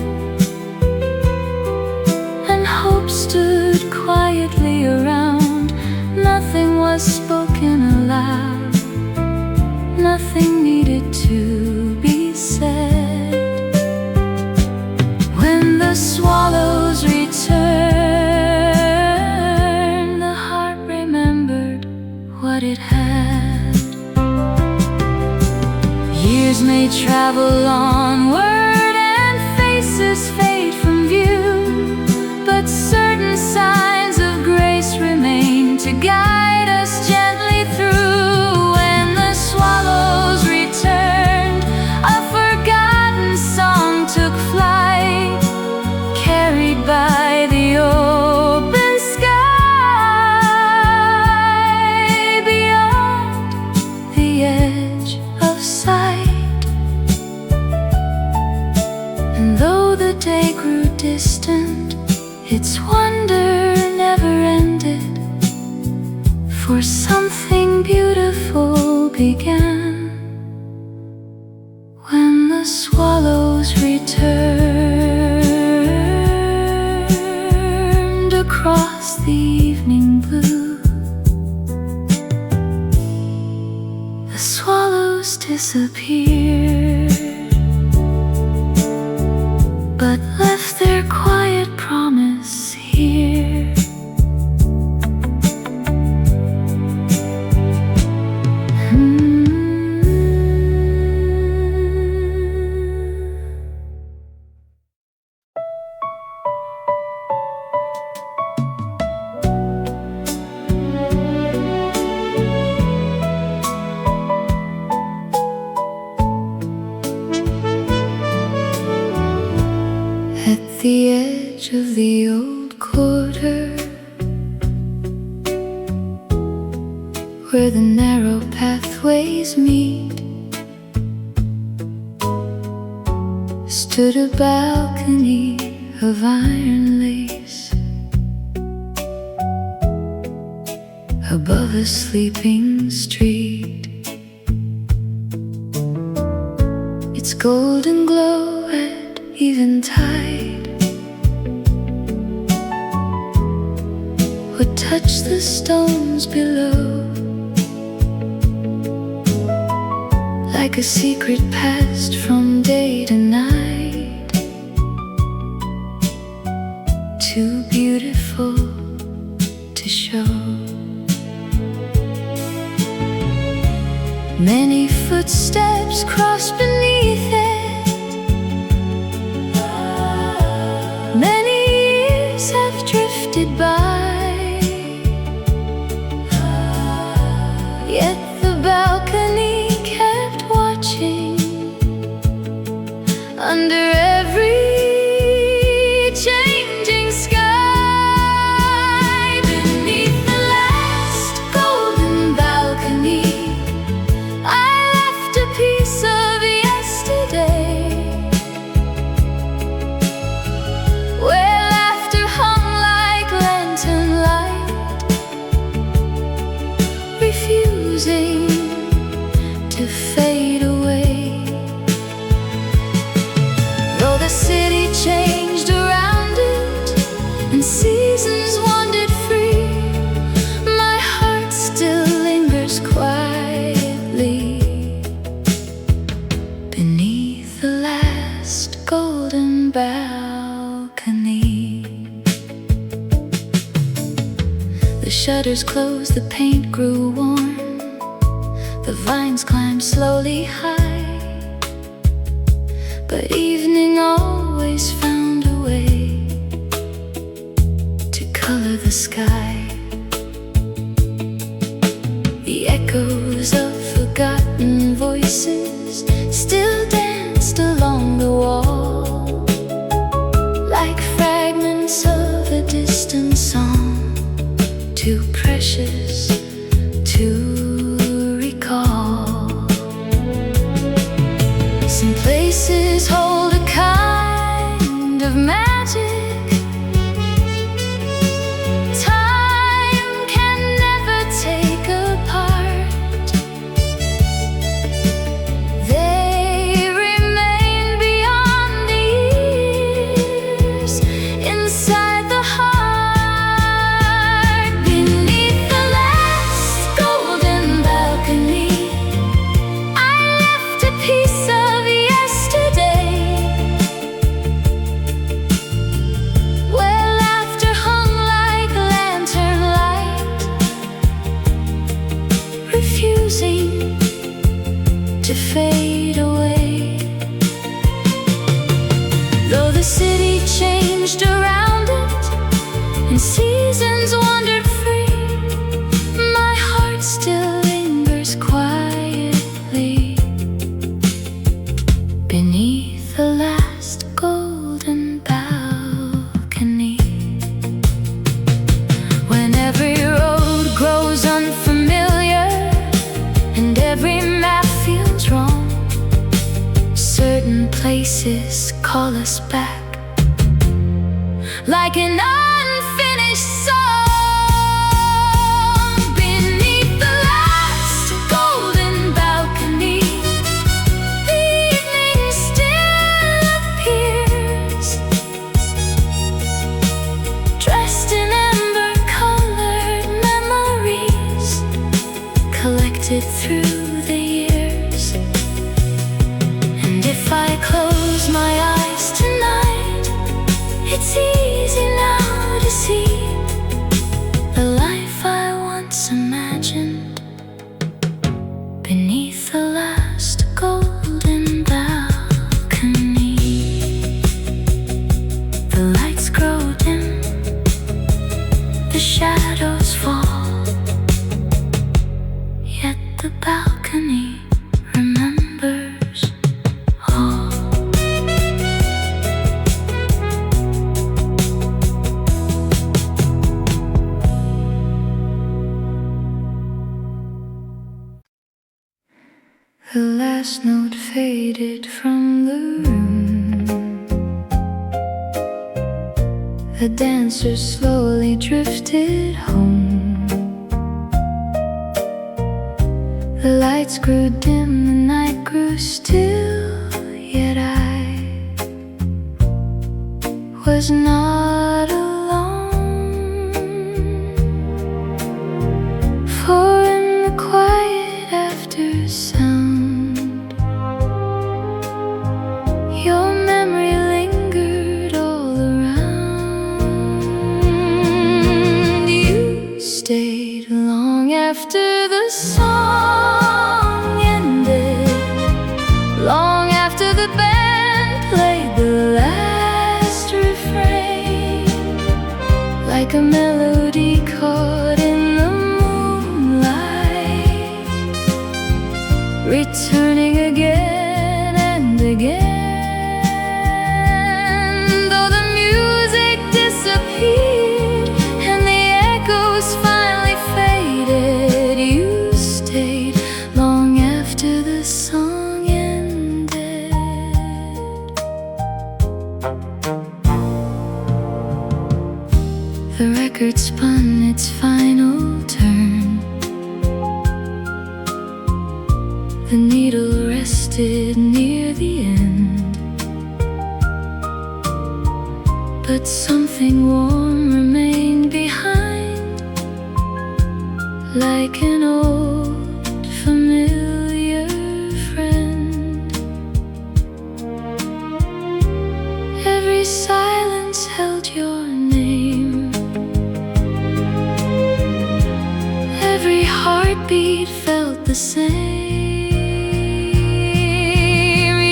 and hope stood quietly around. Nothing was spoken aloud, nothing needed to be said. When the swallows returned, the heart remembered what it had. Years may travel onward and faces fade from view, but certain signs of grace remain to guide us gently through. When the swallows returned, a forgotten song took flight, carried by the open sky, beyond the edge of sight. And though the day grew distant, its wonder never ended, for something beautiful began. When the swallows returned across the evening blue, the swallows disappeared, but left their quiet promise here. At the edge of the old quarter, where the narrow pathways meet, stood a balcony of iron lace above a sleeping street. Its golden glow at eventide would touch the stones below, like a secret passed from day to night, too beautiful to show. Many footsteps crossed beneath it, many years have drifted by, yet the balcony kept watching under every changing sky. Beneath the last golden balcony, I left a piece of yesterday, where laughter hung like lantern light, refusing to fade away. Though the city changed around it and seasons wandered free, my heart still lingers quietly beneath the last golden balcony. The shutters closed, the paint grew warm, the vines climbed slowly high, but evening always found a way to color the sky. The echoes of forgotten voices still danced along the wall, like fragments of a distant song, too precious to recall. Some places hold a kind of magic time can never take apart. They remain beyond the years, inside the heart. Beneath the last golden balcony, I left a piece of yesterday, where laughter hung like lantern light, refusing to fade away. Though the city changed around it and seasons wandered free, my heart still lingers quietly beneath the last golden balcony. When every road grows unfamiliar and every map feels wrong, certain places call us back like an unfinished song. Beneath the last golden balcony, the evening still appears, dressed in amber-colored memories collected through the years. And if I close my eyes tonight, it's easy now to see the life I once imagined beneath the last golden balcony. The lights grow dim, the shadows fall, yet the balcony remembers all. The last note faded from the room. The dancers slowly drifted home. The lights grew dim, the night grew still, yet I was not alone. For in the quiet after sound, your memory lingered all around. You stayed long after the song ended, long after the band played the last refrain, like a melody caught in the moonlight, returning again and again. Though the music disappeared and the echoes finally faded, you stayed long after the song ended. The record spun its final turn. The needle rested near the end, but something warm remained behind, like an old familiar friend. Every silence held your name, every heartbeat felt the same.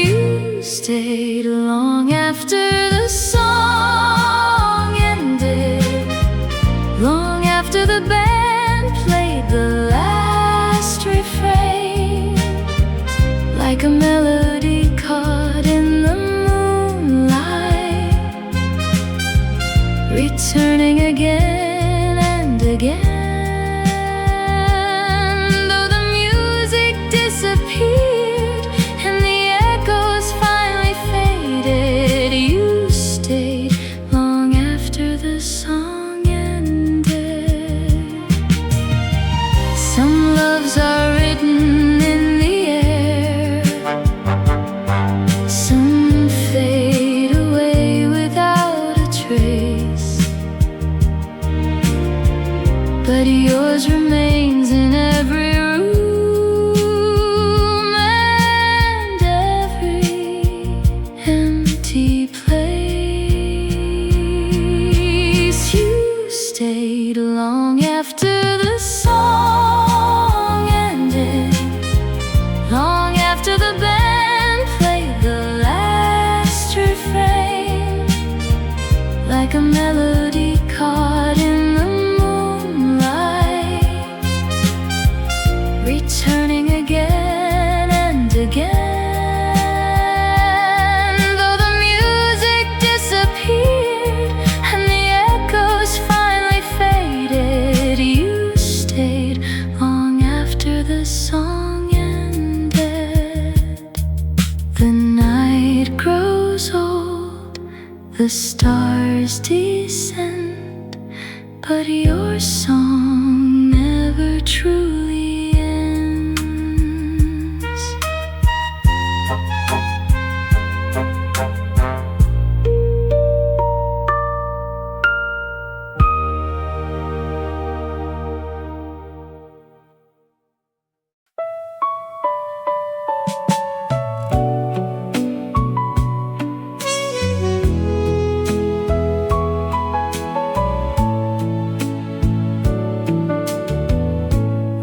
You stayed long after the song ended, long after the band played the last refrain, like a melody caught in the moonlight, returning again and again. Though the music disappeared and the echoes finally faded, you stayed long after the song ended. Some loves are written in the air, some fade away without a trace, but yours remains in every room and every empty place. You stayed long after the song ended, long after the band played the last refrain, like a melody caught in the moonlight, returning again and again. Though the music disappeared and the echoes finally faded, you stayed long after the song ended. The night grows old, the stars descend, but your song never truly ends.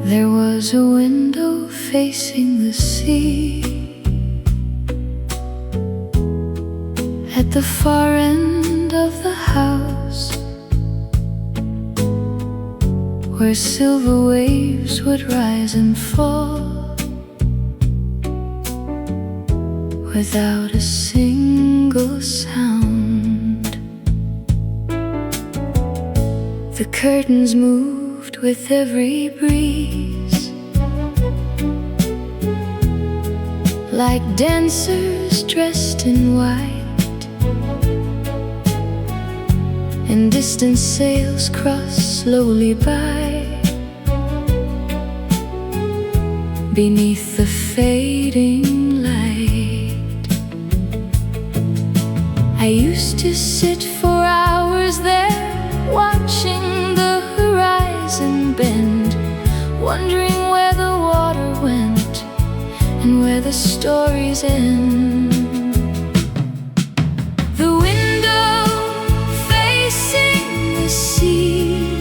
There was a window facing the sea. At the far end of the house, where silver waves would rise and fall without a single sound. The curtains moved with every breeze, like dancers dressed in white, and distant sails cross slowly by beneath the fading light. I used to sit for hours there, watching the horizon bend, wondering where the water went and where the stories end. The window facing the sea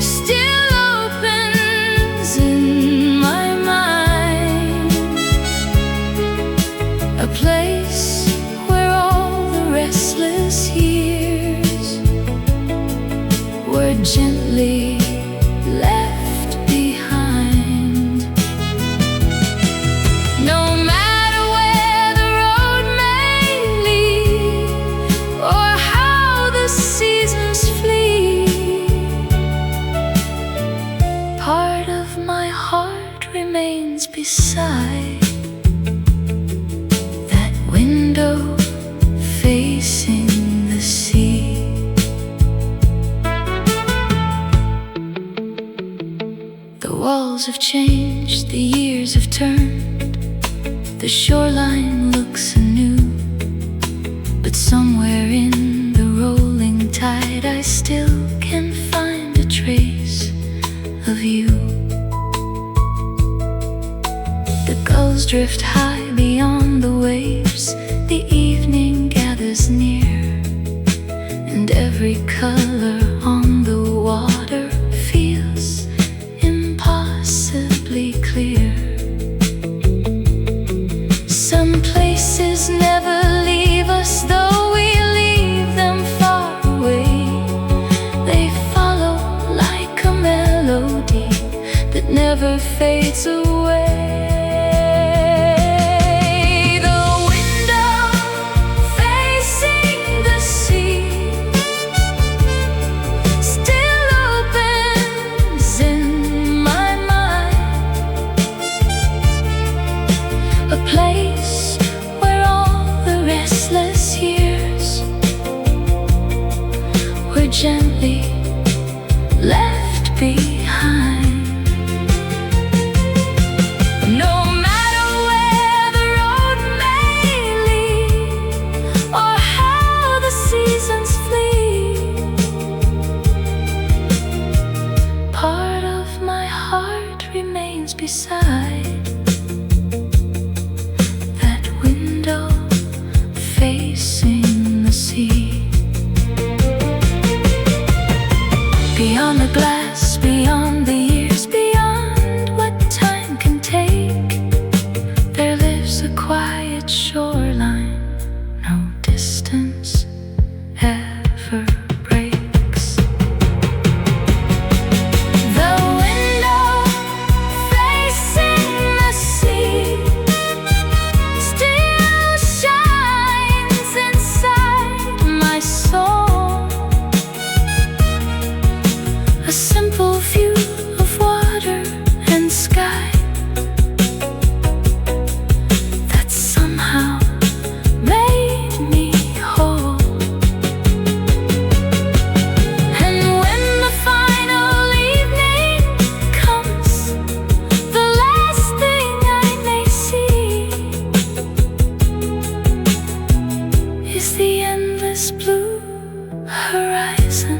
still opens in my mind, a place where all the restless years were gently left behind. No matter where the road may lead or how the seasons flee, part of my heart remains beside that window facing the sea. The walls have changed, the years have turned, the shoreline looks anew, but somewhere in the rolling tide I still can find a trace of you. The gulls drift high beyond the waves, the evening gathers near, and every color on the water feels impossibly clear. Some places never leave us, though we leave them far away. They follow like a melody that never fades away. The window facing the sea still opens in my mind, a place where all the restless years were gently left behind. No matter where the road may lead or how the seasons flee, part of my heart remains beside that window facing the sea. Beyond the glass, beyond the years, beyond what time can take, there lives a quiet shoreline no distance ever breaks. The window facing the sea still shines inside my soul, a simple view of water and sky that somehow made me whole. And when the final evening comes, the last thing I may see is the endless blue horizon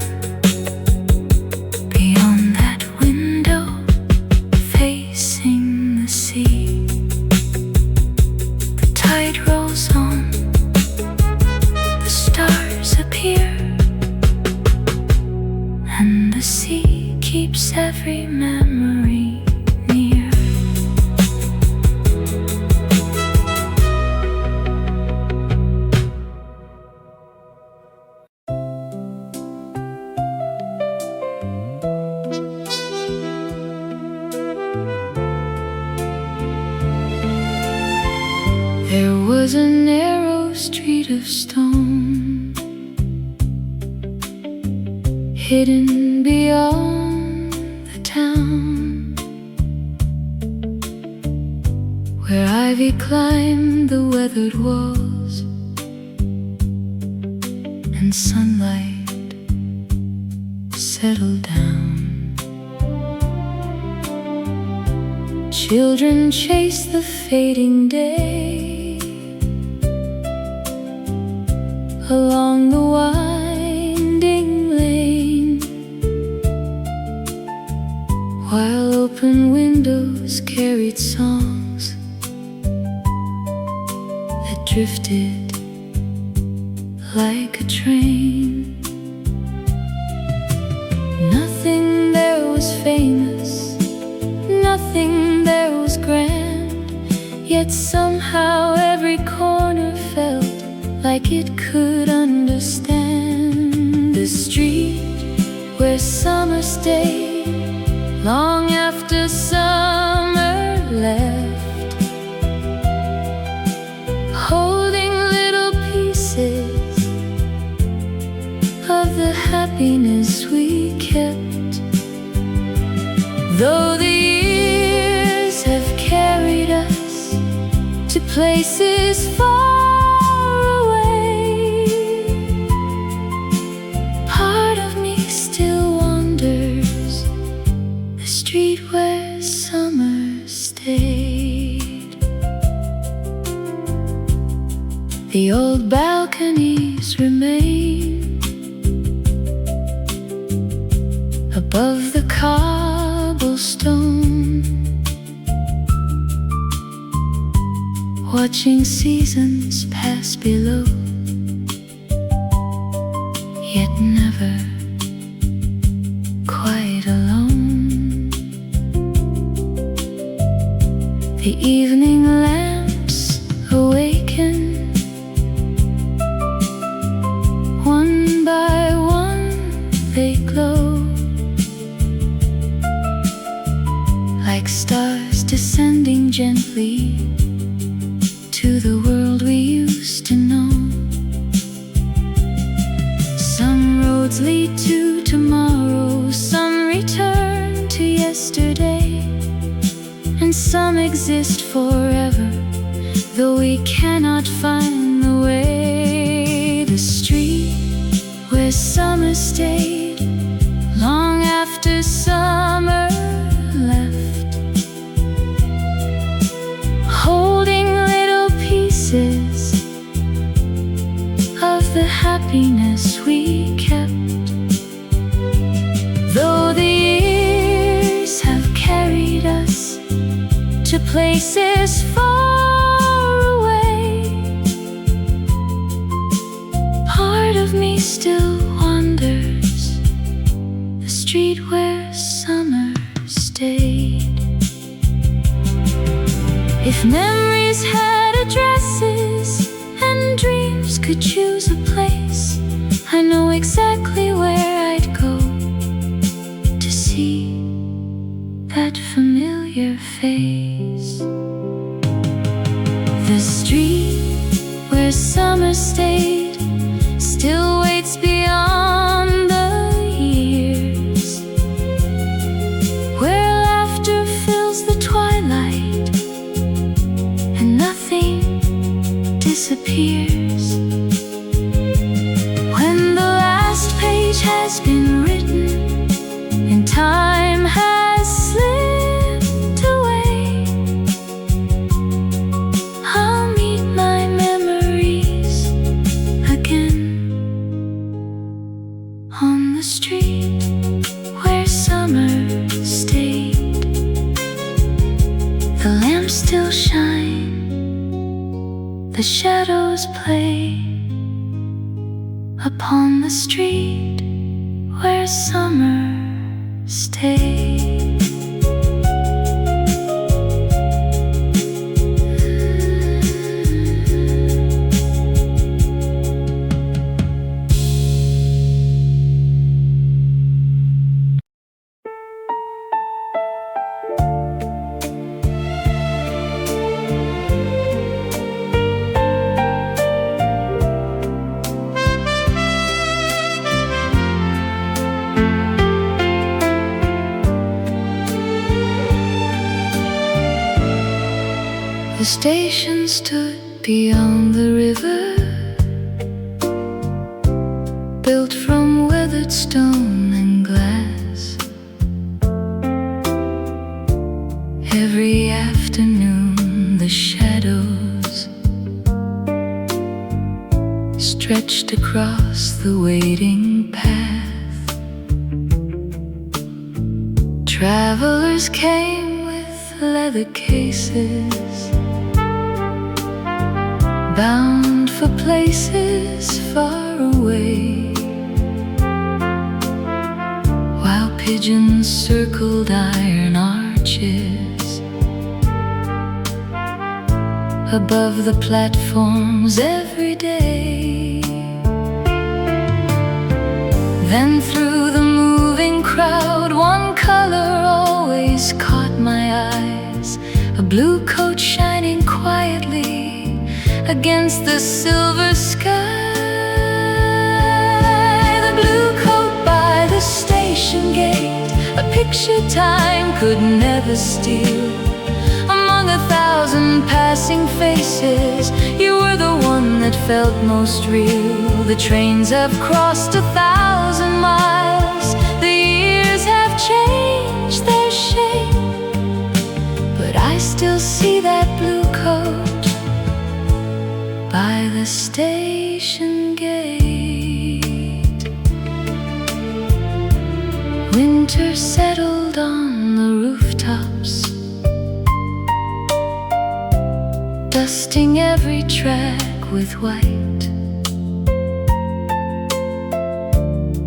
beyond that window facing the sea. The tide rolls on, the stars appear, and the sea keeps every memory near. There was a narrow street of stone, hidden beyond the town, where ivy climbed the weathered walls and sunlight settled down. Children chase the fading day along the winding lane, while open windows carried songs that drifted like a train. Nothing there was famous, nothing there was grand, yet somehow every corner felt like it could understand. The street where summer stayed long after summer left, holding little pieces of the happiness we kept. Though the years have carried us to places far away, part of me still wanders the street where summer stayed. The old balconies remain above the cobblestone, watching seasons pass below, yet never quite alone. The evening lamps awaken, one by one they glow, like stars descending gently to the world we used to know. Some roads lead to tomorrow, some return to yesterday, and some exist forever, though we cannot find the way. The street where summer stayed long after summer left, holding little pieces of the happiness we kept. Though the years have carried us to places far away, part of me still wanders the street where summer stayed. If memories had addresses and dreams could choose a place, I know exactly where I'd go to see that familiar face. The street where summer stayed still waits beyond the years, where laughter fills the twilight and nothing disappears. When the last page has been written and time has slipped away, I'll meet my memories again on the street where summer stayed. The lamps still shine, the shadows play upon the street where summer stayed. The station stood beyond the river, built from weathered stone and glass. Every afternoon the shadows stretched across the waiting path. Travelers came with leather cases, bound for places far away, while pigeons circled iron arches above the platforms every day. Then through the moving crowd, one color always caught my eyes, a blue coat shining quietly against the silver sky. The blue coat by the station gate, a picture time could never steal. Among 1,000 passing faces, you were the one that felt most real. The trains have crossed 1,000 miles, the years have changed their shape, but I still see that blue coat by the station gate. Winter settled on the rooftops, dusting every track with white.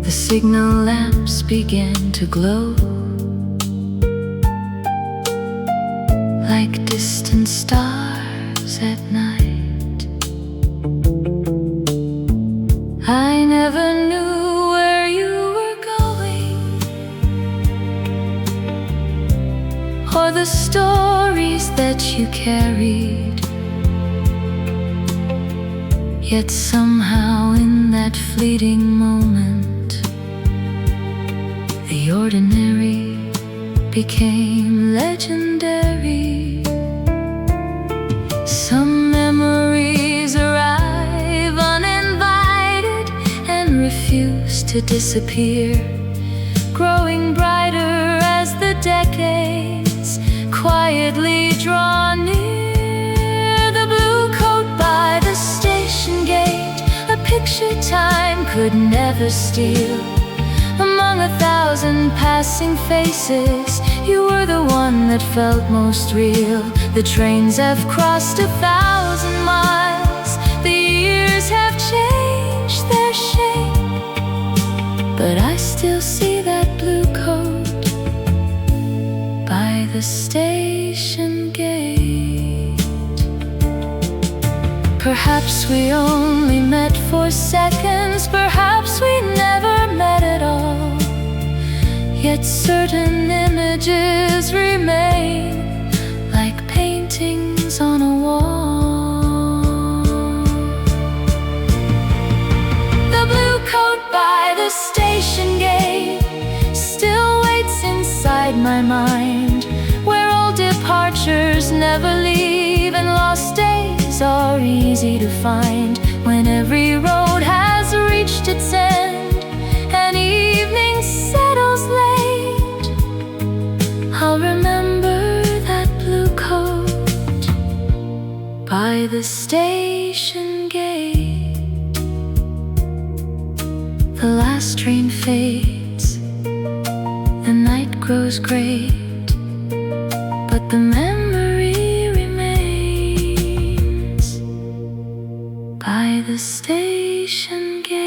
The signal lamps began to glow like distant stars at night. I never knew where you were going, or the stories that you carried. Yet somehow in that fleeting moment, the ordinary became legendary. Some memories arrive uninvited and refuse to disappear, growing brighter as the decades quietly draw near. The blue coat by the station gate, a picture time could never steal. Among 1,000 passing faces, you were the one that felt most real. The trains have crossed 1,000 miles, the years have changed their shape, but I still see that blue coat by the station gate. Perhaps we only met for seconds, perhaps we never met at all, yet certain images remain like paintings on a wall. The blue coat by the station gate still waits inside my mind, where old departures never leave and lost days are easy to find. When every road has reached its end and evening settles late, I'll remember that blue coat by the station gate. The last train fades, the night grows great, but the memory remains by the station gate.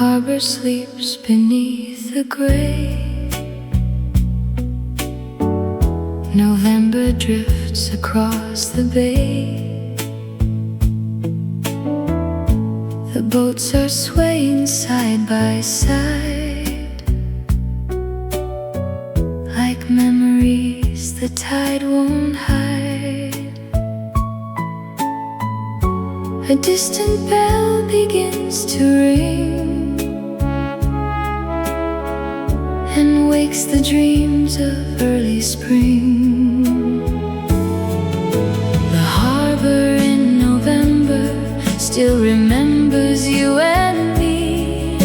harbor sleeps beneath the gray. November drifts across the bay. The boats are swaying side by side, like memories the tide won't hide. A distant bell begins to ring and wakes the dreams of early spring. The harbor in November still remembers you and me.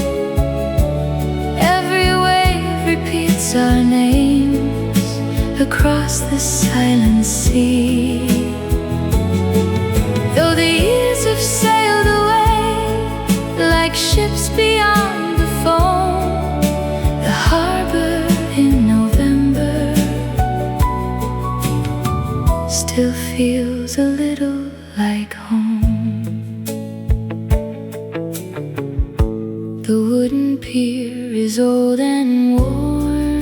Every wave repeats our names across the silent sea. Though the years have sailed away like ships beyond the foam, the harbor in November still feels a little like home. The wooden pier is old and worn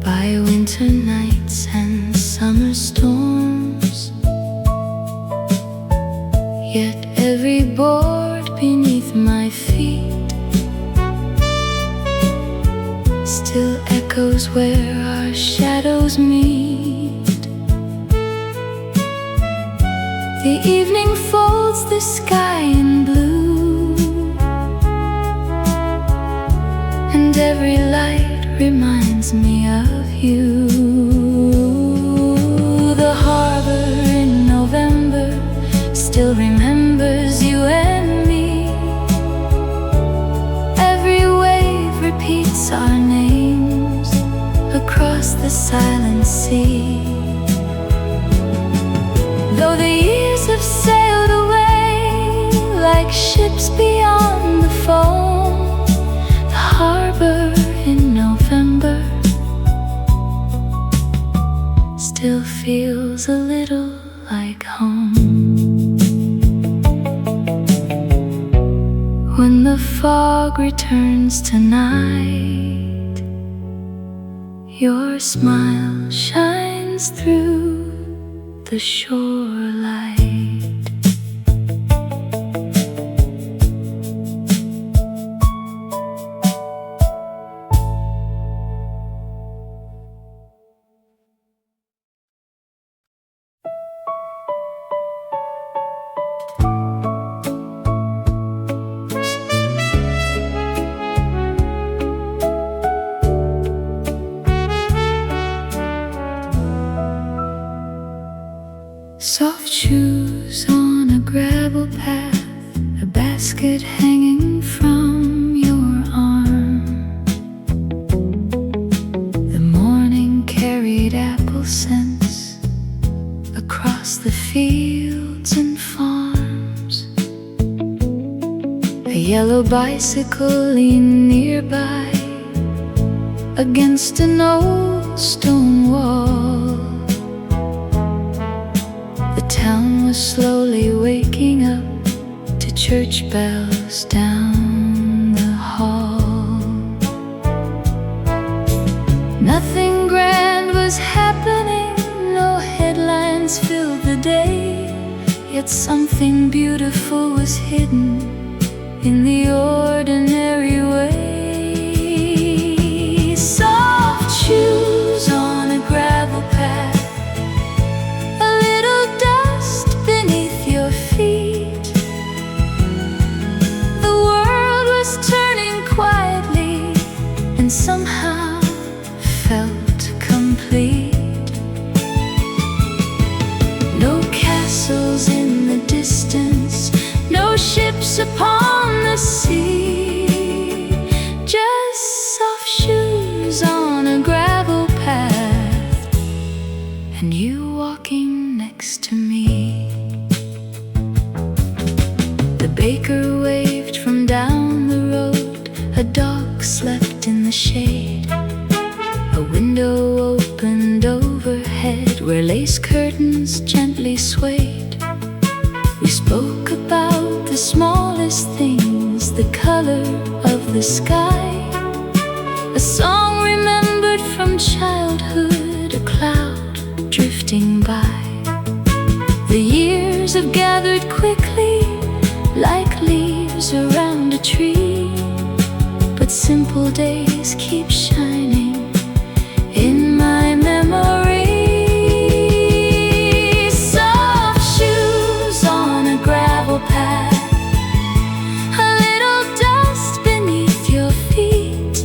by winter nights and summer storms. Yet every board beneath my feet still echoes where our shadows meet. The evening folds the sky in blue, and every light reminds me of you. The harbor in November still remembers you and me. Every wave repeats our names across the silent sea. Though the years have sailed away like ships beyond the foam, the harbor in November still feels a little like home. When the fog returns tonight, your smile shines through the shorelight. Soft shoes on a gravel path, a basket hanging from your arm. The morning carried apple scents across the fields and farms. A yellow bicycle leaned nearby against an old stone wall. Town was slowly waking up to church bells down the hall. Nothing grand was happening, no headlines filled the day, yet something beautiful was hidden in the ordinary way. Soft shoes on a gravel path, beneath your feet. The world was turning quietly and somehow felt complete. No castles in the distance, no ships upon the sea, just soft shoes on a gravel path, and you walking next to me. The baker waved from down the road, a dog slept in the shade. A window opened overhead where lace curtains gently swayed. We spoke about the smallest things, the color of the sky, a song remembered from childhood. withered quickly like leaves around a tree. But simple days keep shining in my memory. Soft shoes on a gravel path, a little dust beneath your feet.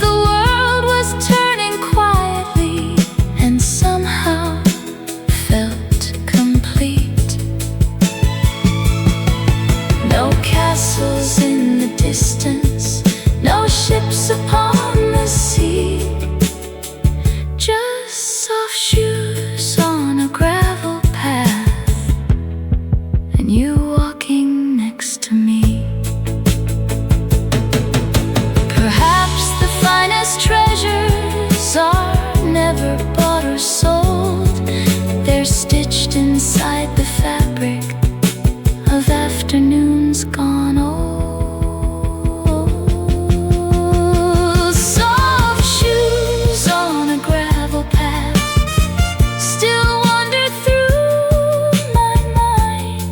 The world was turning quietly and somehow felt complete. No castles in the distance, no ships upon the sea, just soft shoes on a gravel path, and you walking next to me. Perhaps the finest treasures are never bought or sold. They're stitched inside the fabric of afternoons gone old. Soft shoes on a gravel path still wander through my mind,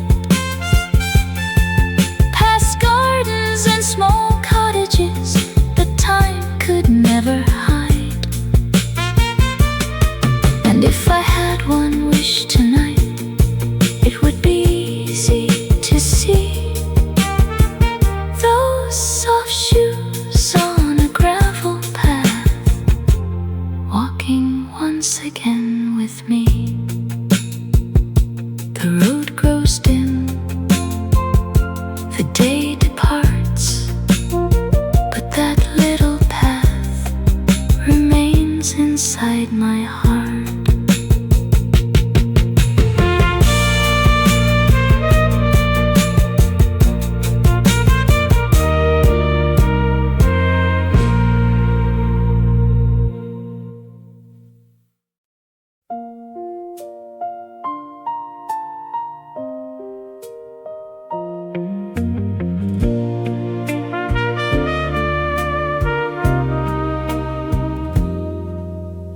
past gardens and small cottages that time could never hide. And if I had one wish tonight, it would be easy to see those soft shoes on a gravel path, walking once again with me. The road grows dim, the day departs, but that little path remains inside my heart.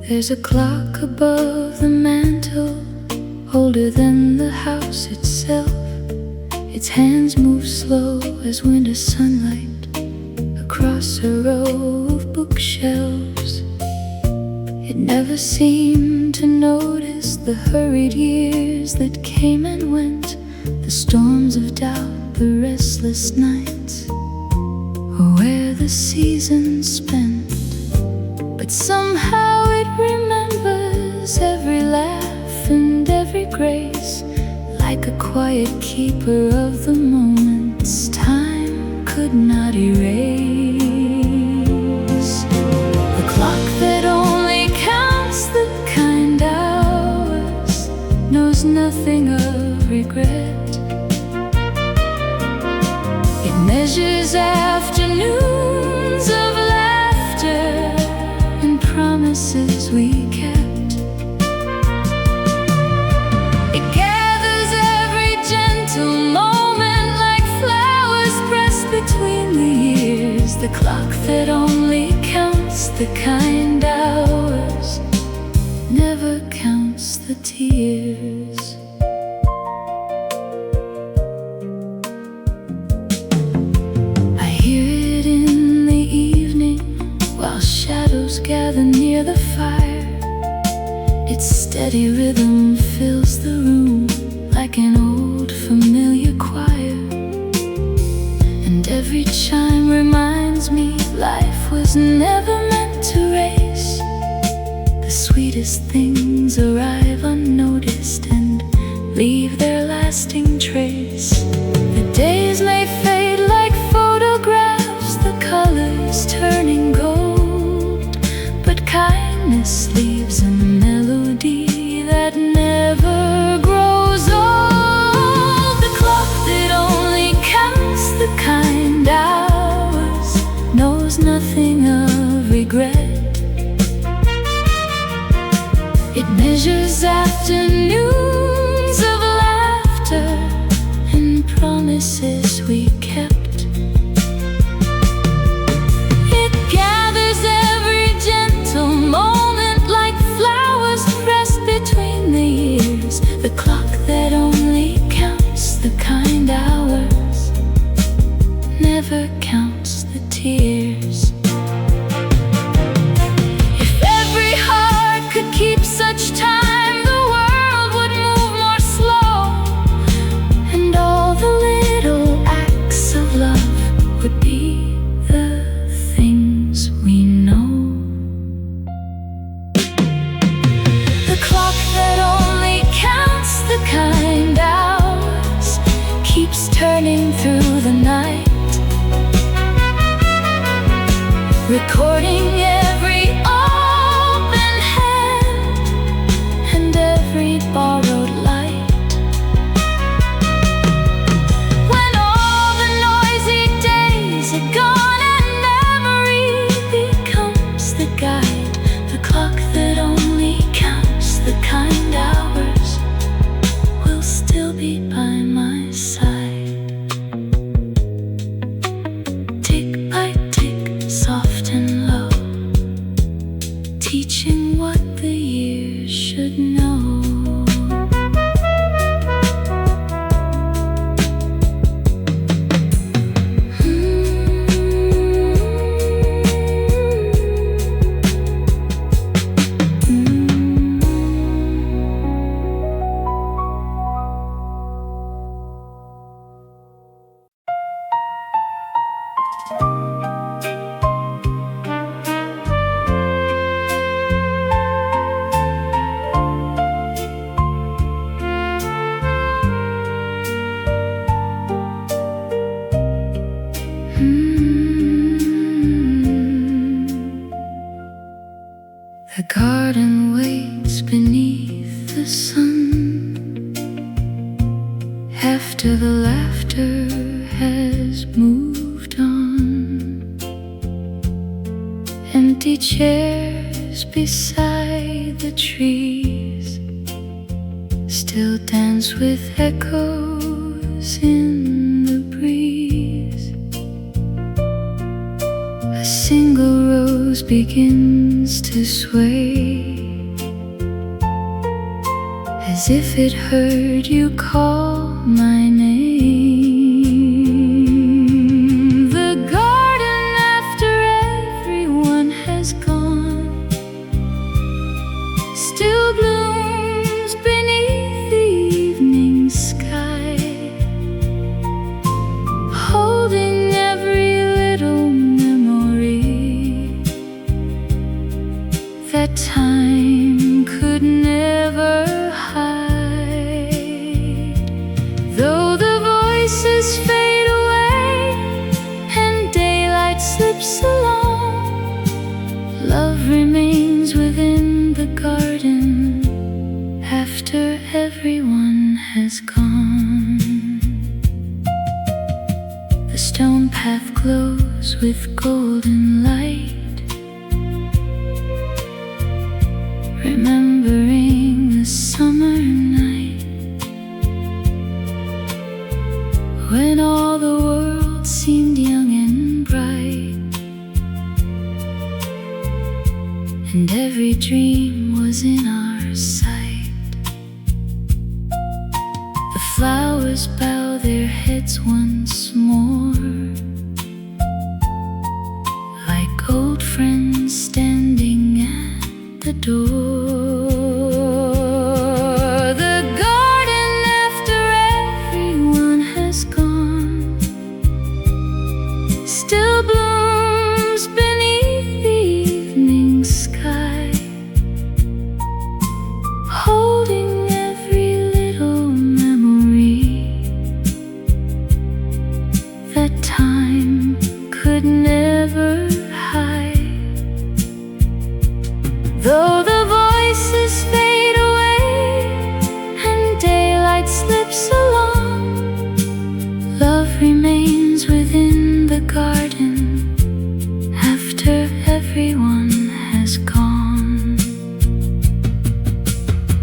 There's a clock above the mantel, older than the house itself. Its hands move slow as winter sunlight across a row of bookshelves. It never seemed to notice the hurried years that came and went, the storms of doubt, the restless nights, or where the seasons spent. But somehow it remembers every laugh and every grace, like a quiet keeper of the moments time could not erase. A clock that only counts the kind hours knows nothing of regret. It measures afternoons of laughter and promises we kept. It gathers every gentle moment like flowers pressed between the years. The clock that only counts the kind hours never counts the tears. I hear it in the evening while shadows gather near the fire. Its steady rhythm fills the room like an old familiar choir. And every chime reminds me life was never meant to race. The sweetest things arrive unnoticed and leave their lasting trace. The days may fade like photographs, the colors turning gold, but kindness leaves a melody that never grows old. The clock that only counts the kind hours knows nothing of regret. It measures afternoons of laughter and promises we kept. It gathers every gentle moment like flowers pressed between the years. The clock that hoarding every open hand and every borrowed light. When all the noisy days are gone and memory becomes the guide, the clock that only counts the kind hours will still be by my side. Tick by tick, soft and low, teaching what the years should know. The garden waits beneath the sun after the laughter has moved on. Empty chairs beside the trees still dance with echoes in the breeze. A single rose begins to sway as if it heard you call my name. The garden after everyone has gone still blooms beneath the evening sky, holding every little memory that time could never hide. Though the voices fade away and daylight slips along, love remains within the garden after everyone has gone. The stone path glows with golden light, remembering the summer night when all the world seemed young and bright, and every dream was in our sight. The flowers bow their heads once more, like old friends standing at the door. The garden after everyone has gone still blooms beneath the evening sky, holding every little memory that time could never hide. Though the voices fade away and daylight slips along, love remains within the garden after everyone has gone.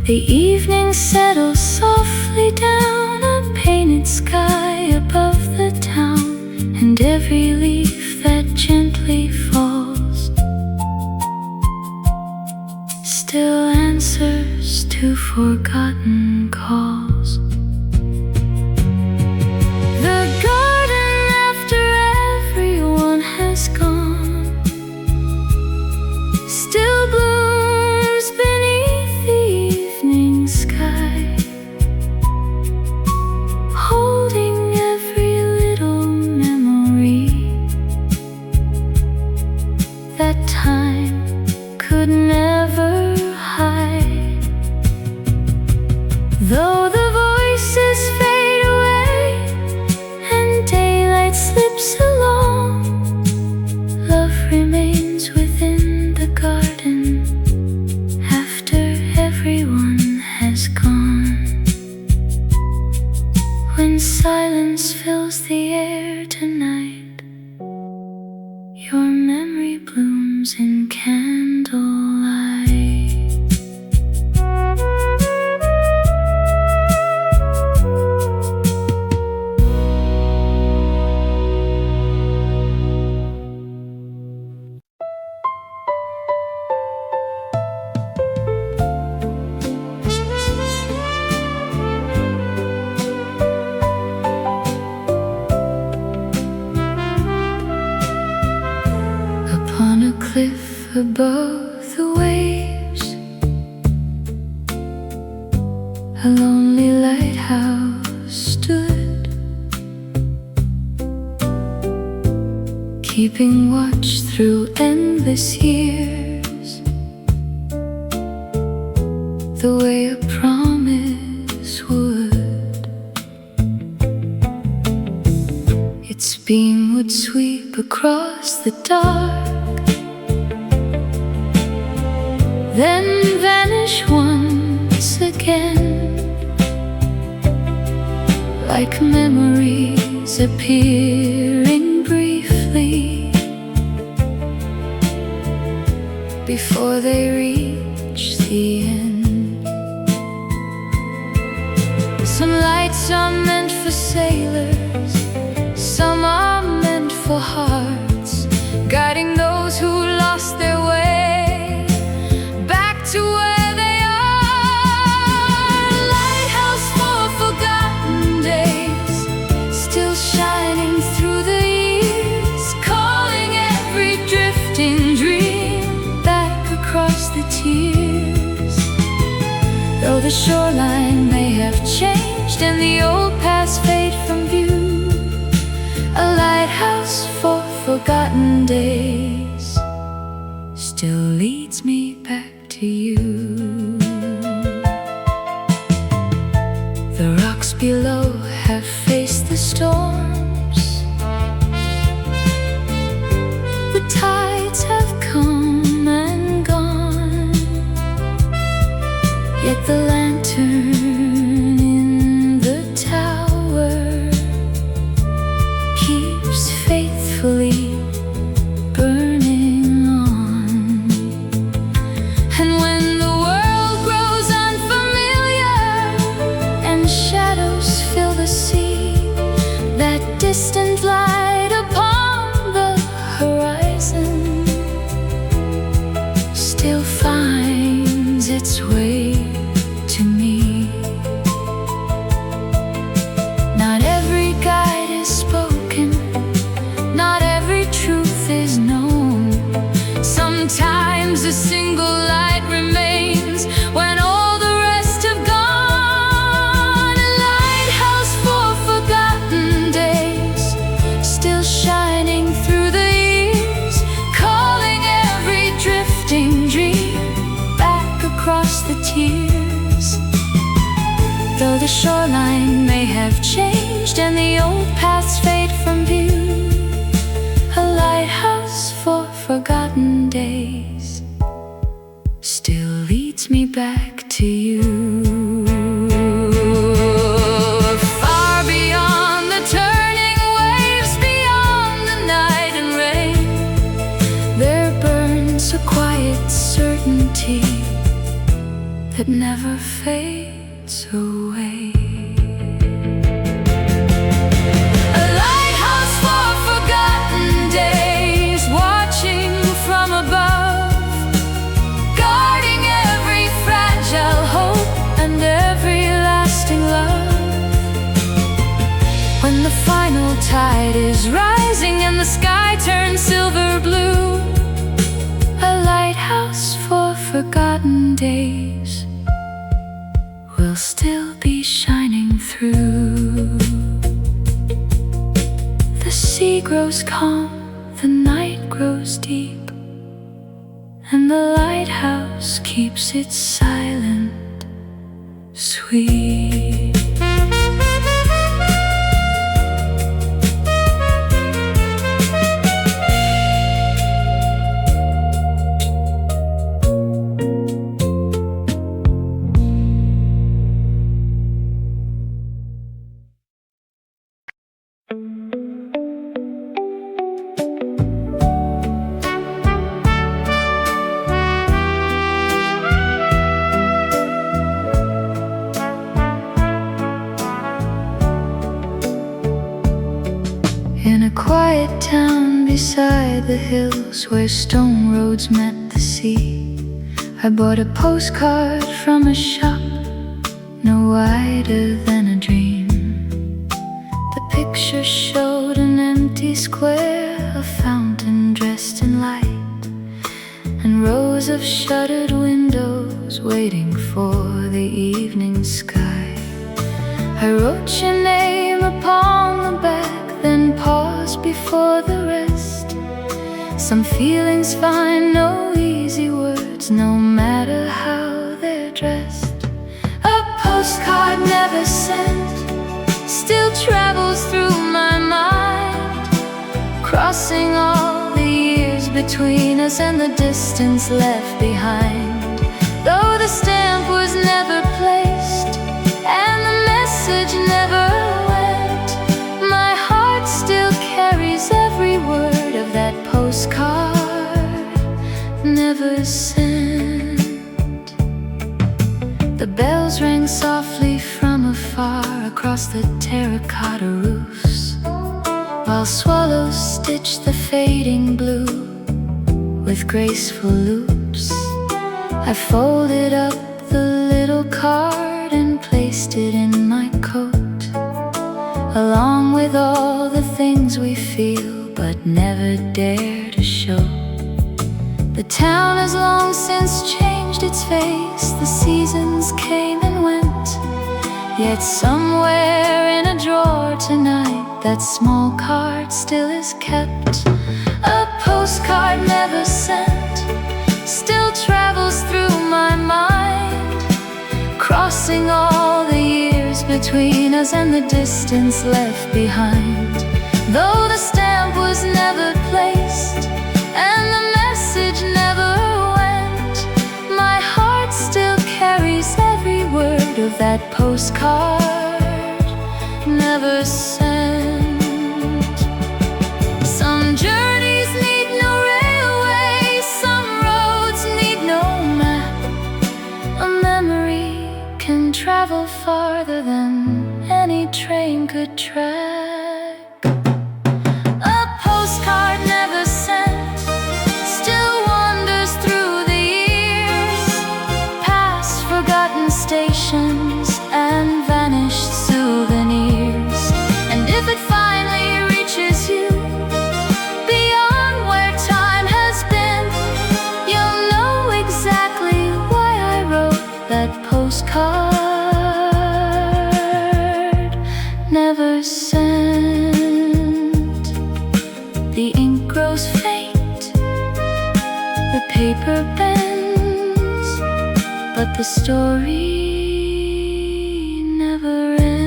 The evening settles softly down, a painted sky above the town, and every leaf that gently falls still answers to forgotten calls. The garden after everyone has gone still blooms beneath the evening sky, holding every little memory that time could never hide. Though the voices fade away and daylight slips along, love remains with in candlelight. Upon a cliff above the waves, a lonely lighthouse stood, keeping watch through endless years, the way a promise would. Its beam would sweep across the dark, then vanish once again, like memories appearing briefly before they reach the end. Some lights are meant for sailors, some are meant for hearts, guiding those who lost their way back to where they are. Lighthouse for forgotten days, still shining through the years, calling every drifting dream back across the tears. Though the shoreline may have changed and the old past fade from view, a lighthouse for forgotten days still leads me back to you. The rocks below have faced the storms, the tides have come and gone, yet the lantern in the tower keeps faithfully burning on. And when the world grows unfamiliar and shadows fill the sea, that distant light upon the horizon still finds its way to me. Not every guide is spoken, not every truth is known. Sometimes a single light remains when all the rest have gone. A lighthouse for forgotten days, still shining through the years, calling every drifting dream back across the tears. Though the shoreline may have changed and the old paths fade from view, a lighthouse for forgotten days still leads me back to you. Far beyond the turning waves, beyond the night and rain, there burns a quiet certainty that never fades away. A lighthouse for forgotten days, watching from above, guarding every fragile hope and every lasting love. When the final tide is rising and the sky turns silver blue, a lighthouse for forgotten days will still be shining through. The sea grows calm, the night grows deep, and the lighthouse keeps its silent, sweet. beside the hills where stone roads met the sea. I bought a postcard from a shop no wider than a dream. The picture showed an empty square, a fountain dressed in light, and rows of shuttered windows waiting for the evening sky. I wrote your name upon the back, then paused before the rest. Some feelings find no easy words, no matter how they're dressed. A postcard never sent still travels through my mind, crossing all the years between us and the distance left behind. Though the stamp was never placed and the message never went, my heart still carries every word of that postcard never sent. The bells rang softly from afar across the terracotta roofs, while swallows stitched the fading blue with graceful loops. I folded up the little card and placed it in my coat, along with all the things we feel but never dare to show. The town has long since changed its face, the seasons came and went, yet somewhere in a drawer tonight that small card still is kept. A postcard never sent still travels through my mind, crossing all the years between us and the distance left behind. Though the stamp was never placed and the message never went, my heart still carries every word of that postcard never sent. Some journeys need no railway, some roads need no map. A memory can travel farther than any train could track. A postcard never sent still wanders through the years, past forgotten stations and vanished souvenirs. And if it finally reaches you beyond where time has been, you'll know exactly why I wrote that postcard never sent. The ink grows faint, the paper bends, but the story never ends.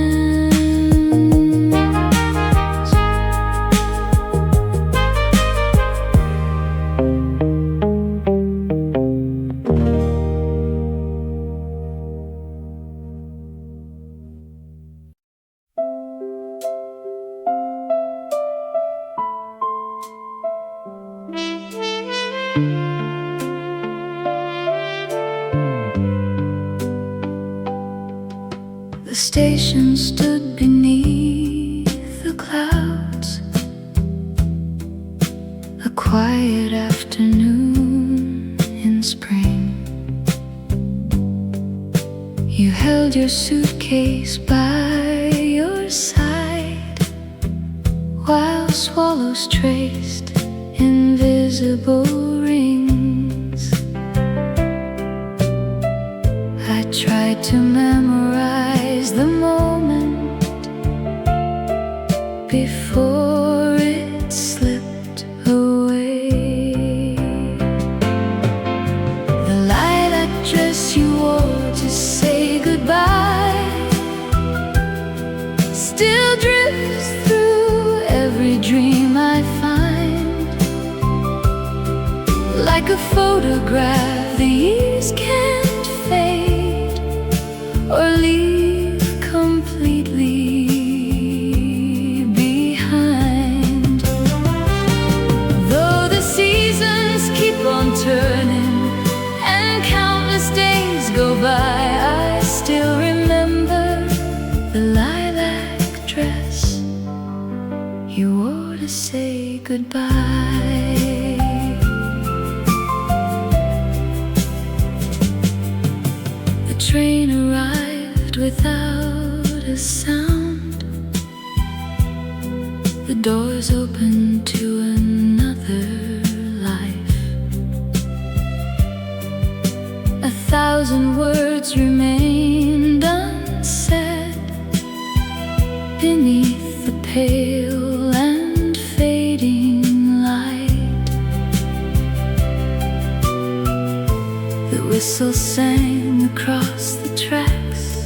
The station stood beneath the clouds, a quiet afternoon in spring. You held your suitcase by your side, while swallows traced invisible rings. I tried to memorize the moment before it slipped away. The lilac dress you wore to say goodbye still drifts through every dream I find. Like a photograph, the years can't fade or leave completely behind. Though the seasons keep on turning and countless days go by, I still remember the lilac dress you wore to say goodbye. goodbye. The train arrived without a sound. The doors opened to another life. 1,000 words remained unsaid beneath the pale and fading light. The whistle sang across the tracks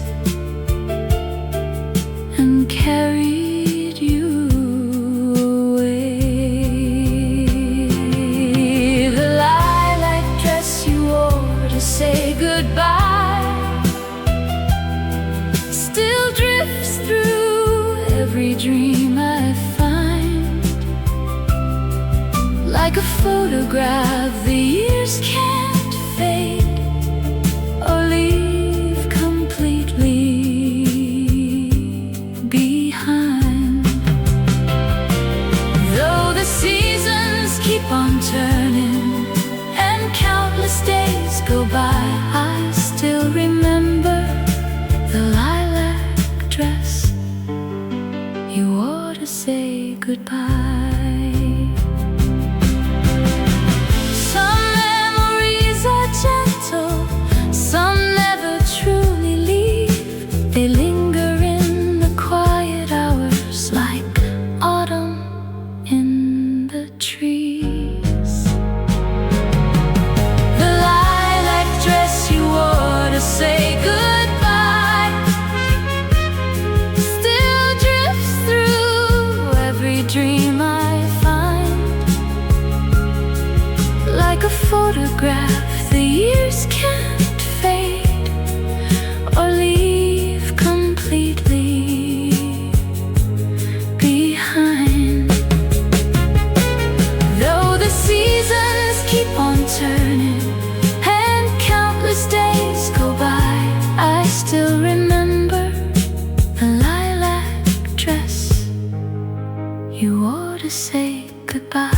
and carried you away. The lilac dress you wore to say goodbye still drifts through every dream I find. Like a photograph, the years can't fade or leave completely behind. Though the seasons keep on turning and countless days go by, I still remember the lilac dress you wore to say goodbye. Some memories are gentle, some never truly leave. They linger in the quiet hours like autumn in the trees. The lilac dress you wore to say goodbye still drifts through every dream I find. Like a photograph, the years can't fade or leave completely behind. Though the seasons keep on turning and countless days go by, I still remember the lilac dress you wore to say goodbye.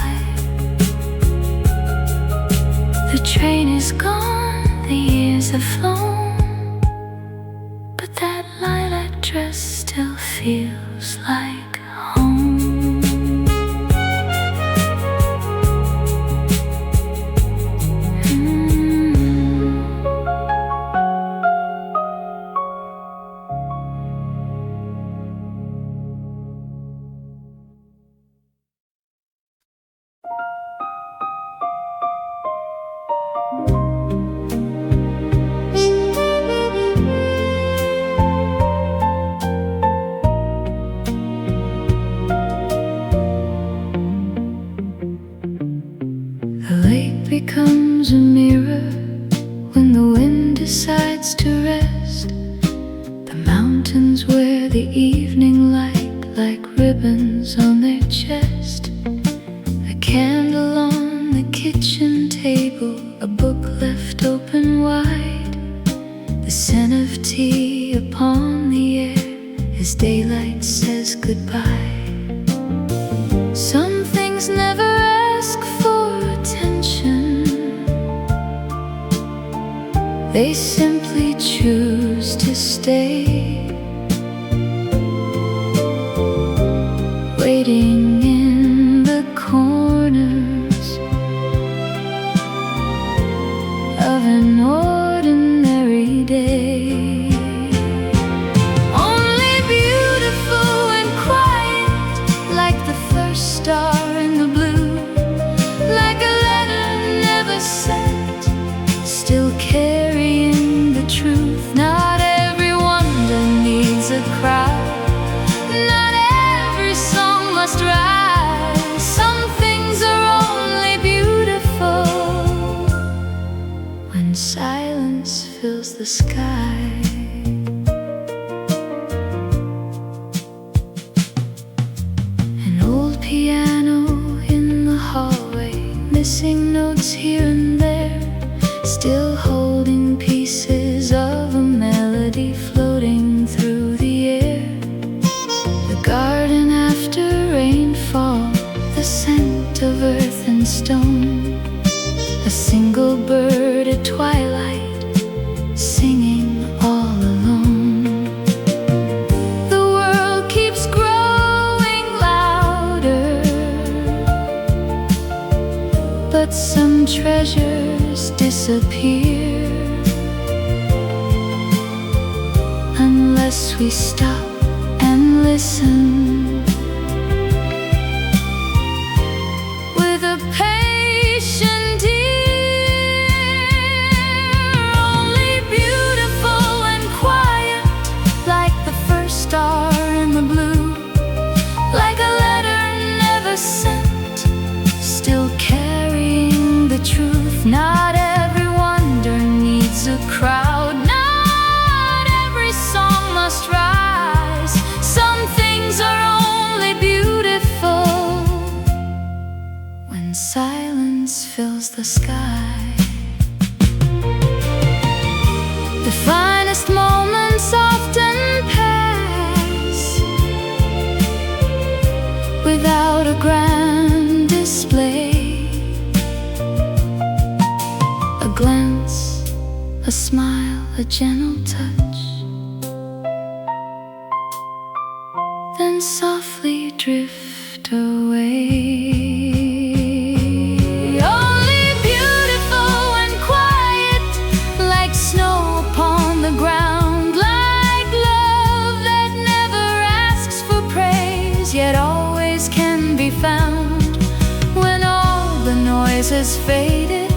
The train is gone, the years have flown, but that lilac dress still feels like home. The lake becomes a mirror when the wind decides to rest. The mountains wear the evening light like ribbons on their chest. A candle on the kitchen table, a book left open wide. The scent of tea upon the air as daylight says goodbye. Some things never ask for attention, they simply choose to stay, waiting in the corners of an ordinary day. Only beautiful and quiet, like the first star in the blue, like a letter never sent, still carrying the truth. Not every wonder needs a crowd, not every song must rise. Some things are only beautiful when silence fills the sky. An old piano in the hallway, missing notes here and there, still holding pieces of a melody floating through the air. The garden after rainfall, the scent single bird at twilight, singing all alone. The world keeps growing louder, but some treasures disappear unless we stop and listen. Not every wonder needs a crowd. Not every song must rise. Some things are only beautiful when silence fills the sky. The finest moments often pass without a grand display. A glance, a smile, a gentle touch, then softly drift away. Only beautiful and quiet, like snow upon the ground, like love that never asks for praise, yet always can be found when all the noise has faded.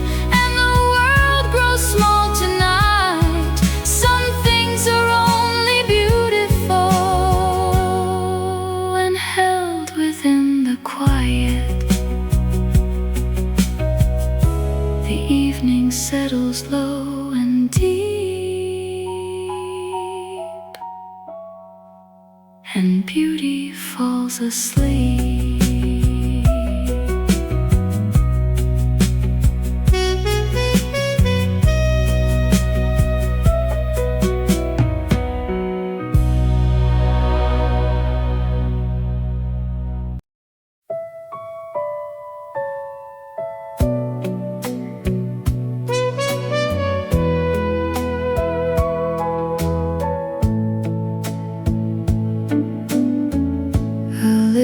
Small tonight, some things are only beautiful when held within the quiet. The evening settles low and deep, and beauty falls asleep.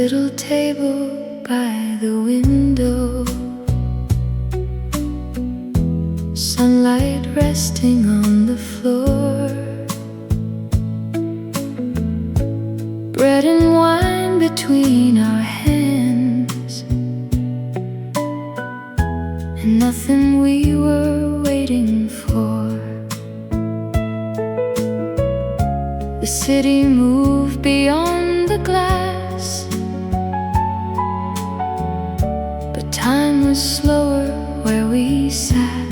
Little table by the window, sunlight resting on the floor, bread and wine between our hands, and nothing we were waiting for. The city moved beyond the glass, time was slower where we sat.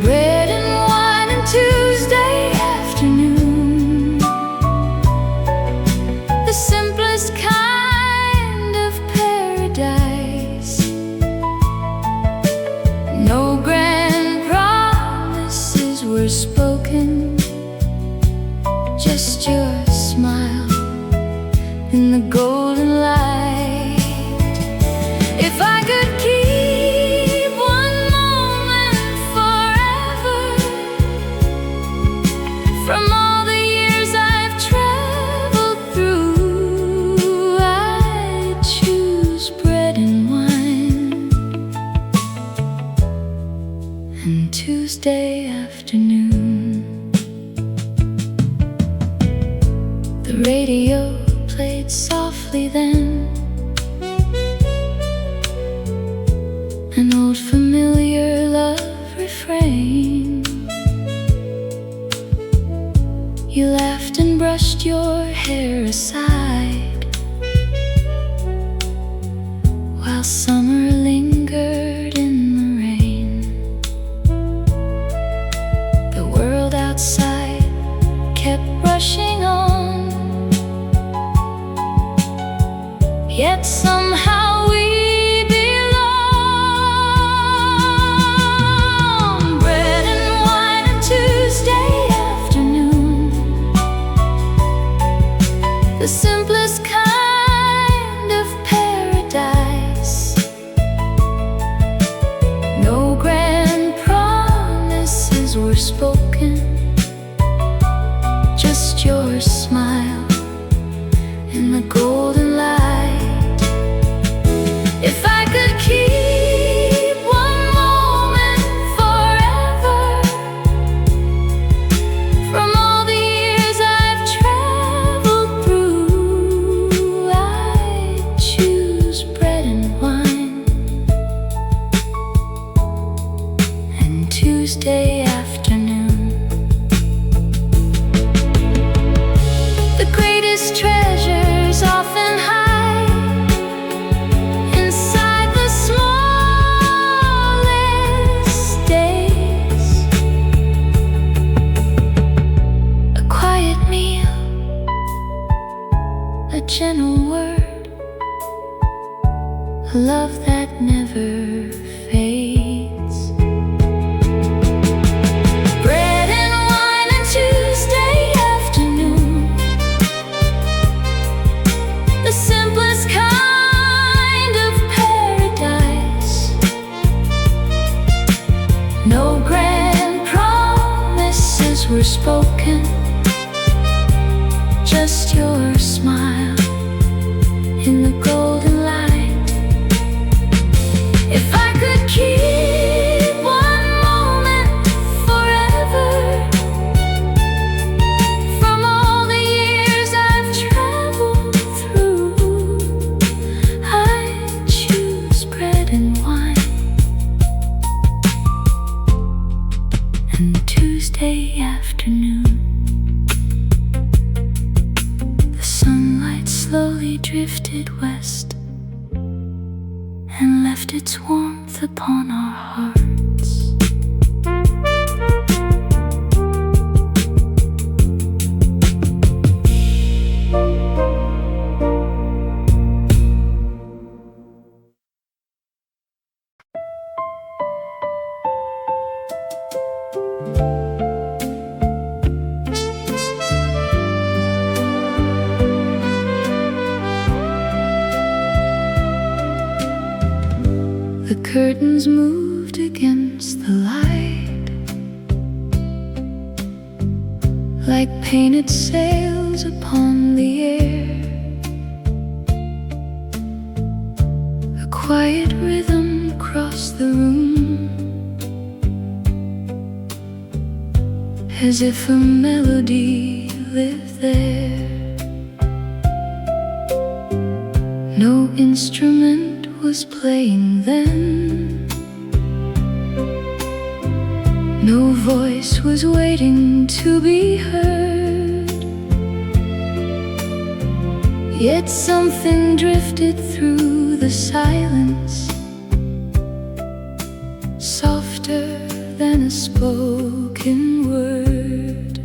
Bread and wine and Tuesday afternoon, the simplest kind of paradise. No grand promises were spoken, just your smile in the golden light. If I could keep one moment forever from all the years I've traveled through, I'd choose bread and wine and Tuesday afternoon. The radio played softly then, an old familiar love refrain. You laughed and brushed your hair aside, while summer lingered in the rain. The world outside kept rushing on, yet somehow we the simplest spoken, just your smile in the golden light. If I could keep one moment forever from all the years I've traveled through, I'd choose bread and wine and Tuesday afternoon. The greatest treasures often hide inside the smallest days. A quiet meal, a gentle word, a love that never fades. Bread and wine and Tuesday afternoon, the simplest kind of paradise. No grand promises were spoken, just your smile in the golden light. If I could keep one moment forever from all the years I've traveled through, I'd choose bread and wine and Tuesday afternoon. The sunlight slowly drifted west and left its warmth upon our hearts. The curtains moved against the light, like painted sails upon the air. A quiet rhythm crossed the room, as if a melody lived there. No instrument was playing then, no voice was waiting to be heard. Yet something drifted through the silence, softer than a spoken word.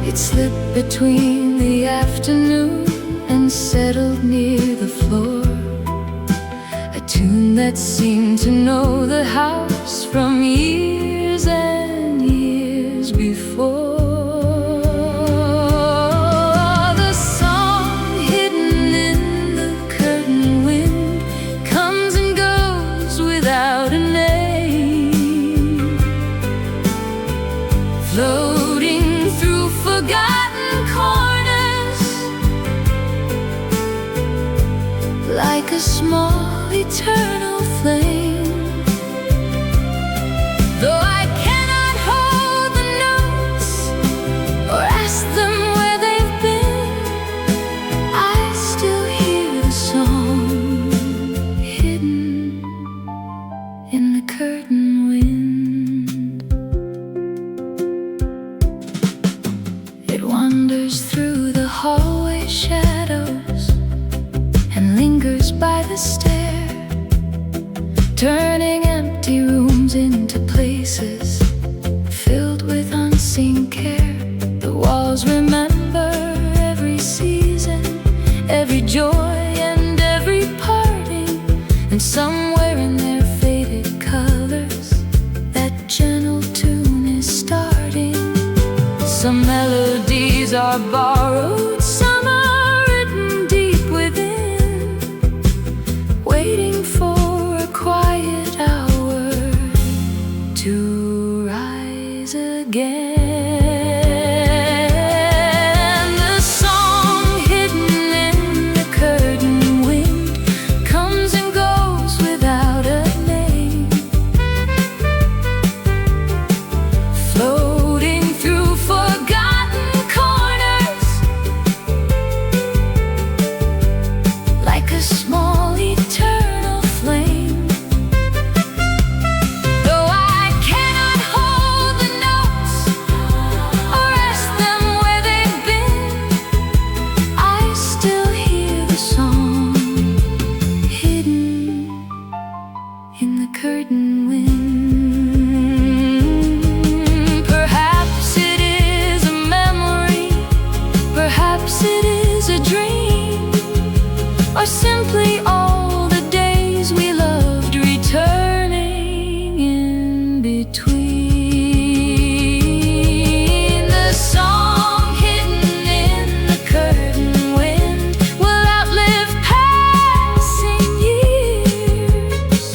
It slipped between the afternoon and settled near the floor, a tune that seemed to know the house from years and years before. The song hidden in the curtain wind comes and goes without a name, floating through forgotten corners like a small eternal flame. Though I cannot hold the notes or ask them where they've been, I still hear the song hidden in the curtain wind. It wanders through the hallway shadows and lingers by the stair, turning empty rooms into places filled with unseen care. The walls remember every season, every joy and every parting, and somewhere in their faded colors that gentle tune is starting. Some melodies are borrowed, some are written deep within, waiting for a quiet hour to in the curtain wind. Perhaps it is a memory, perhaps it is a dream, or simply all the days we loved returning in between. The song hidden in the curtain wind will outlive passing years,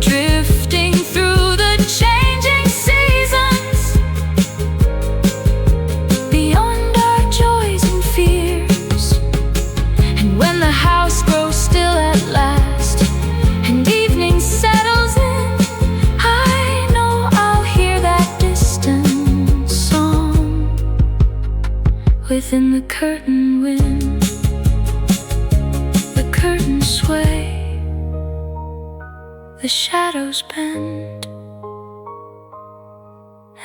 drifting through the changing seasons, beyond our joys and fears. And when the house grows still at last and evening settles in, I know I'll hear that distant song within the curtain wind. The curtains sway, the shadows bend,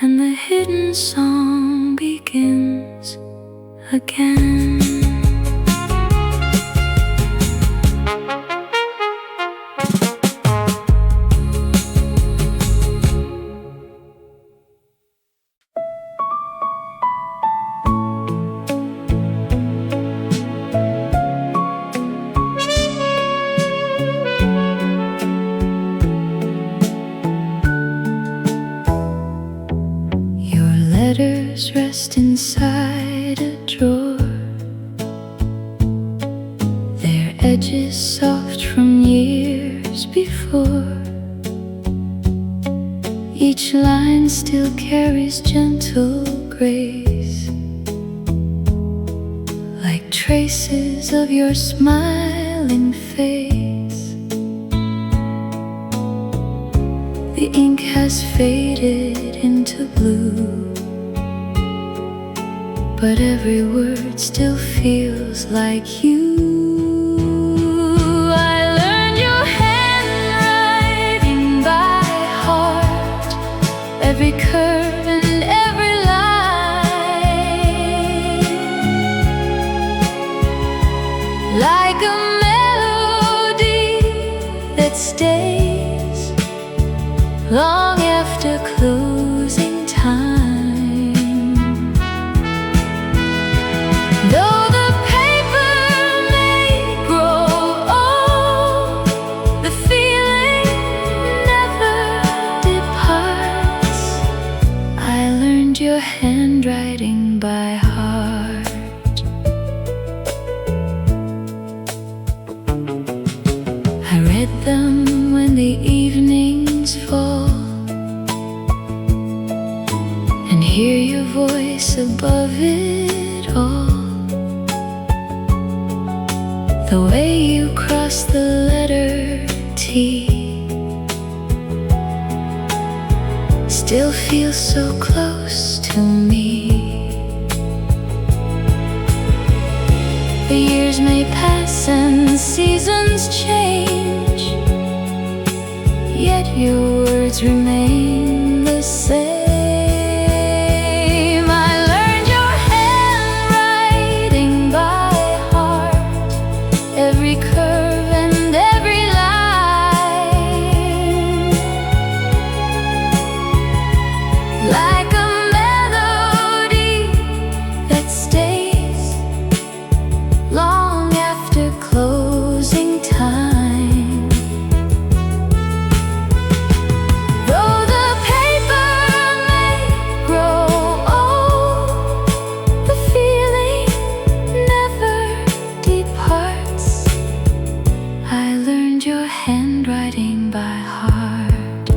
and the hidden song begins again. Your letters rest inside a drawer, their edges soft from years before. Each line still carries gentle grace, like traces of your smiling face. The ink has faded into blue, but every word still feels like you. I learned your handwriting by heart, every curve and every line, like a melody that stays long after closing time. Though the paper may grow old, the feeling never departs. I learned your handwriting by heart. I read them when the evenings fall, and hear your voice above it all. The way you cross the letter T still feels so close to me. The years may pass and seasons change, yet your words remain the same. I learned your handwriting by heart, every curve and every line, like a melody that stays long after closing time. Though the paper may grow old, the feeling never departs. I learned your handwriting by heart.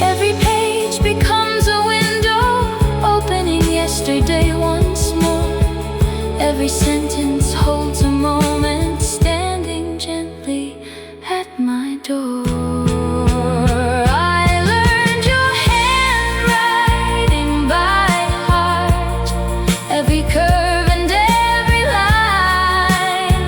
Every page becomes a window, opening yesterday once more. Every sentence holds a moment, standing gently at my door. I learned your handwriting by heart, every curve and every line,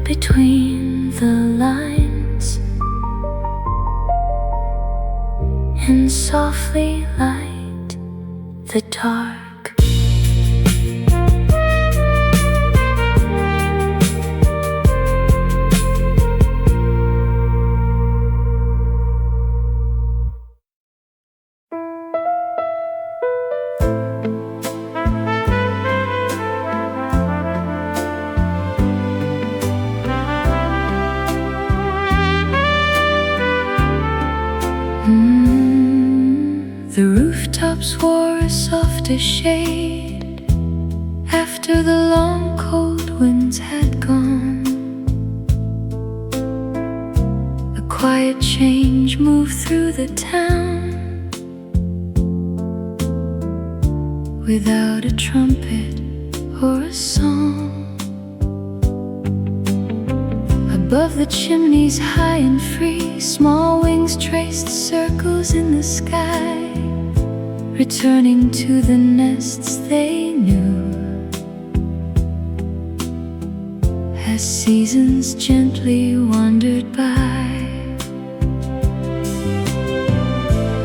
between the lines and softly light the dark. The rooftops wore a softer shade after the long cold winds had gone. A quiet change moved through the town without a trumpet or a song. Above the chimneys, high and free, small wings traced circles in the sky, returning to the nests they knew as seasons gently wandered by.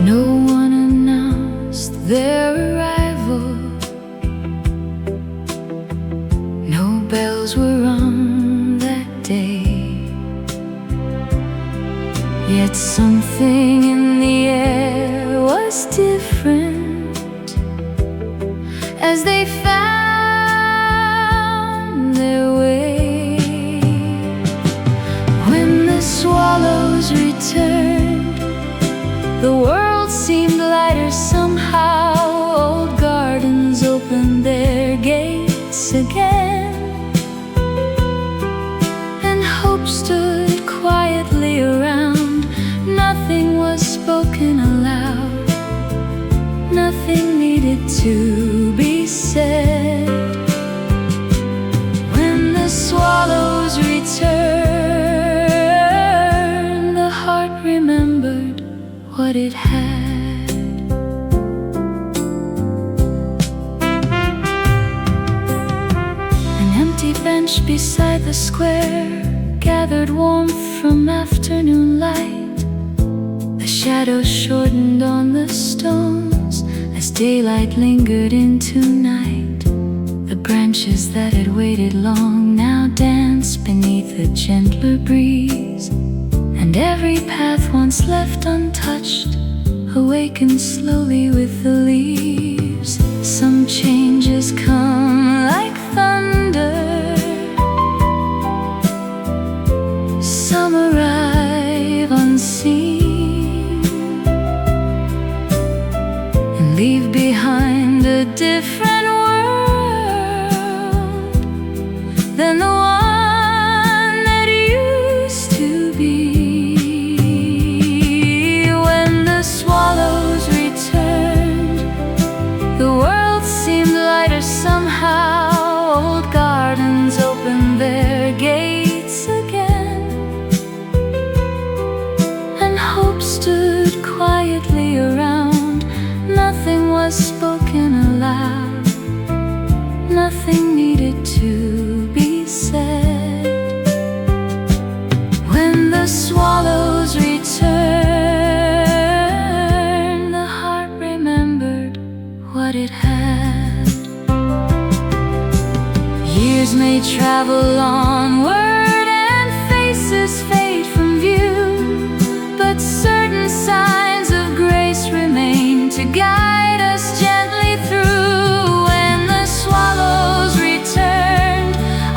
No one announced their arrival, no bells were rung that day. Yet something in the air was different as they found their way. When the swallows returned, the world seemed lighter somehow. Old gardens opened their gates again, and hope stood quietly around. Nothing was spoken aloud, nothing needed to be said. When the swallows returned, the heart remembered what it had. An empty bench beside the square gathered warmth from afternoon light. Shadows shortened on the stones as daylight lingered into night. The branches that had waited long now danced beneath a gentler breeze, and every path once left untouched awakened slowly with the leaves. Some changes come like thunder, some arrive unseen, leave behind a different world than the one that used to be. When the swallows returned, the world seemed lighter somehow. Old gardens opened their gates again, and hope stood quietly around. Nothing was spoken aloud, nothing needed to be said. When the swallows returned, the heart remembered what it had. Years may travel onward and faces fade from view, but certain signs of grace remain to guide us gently through. When the swallows returned,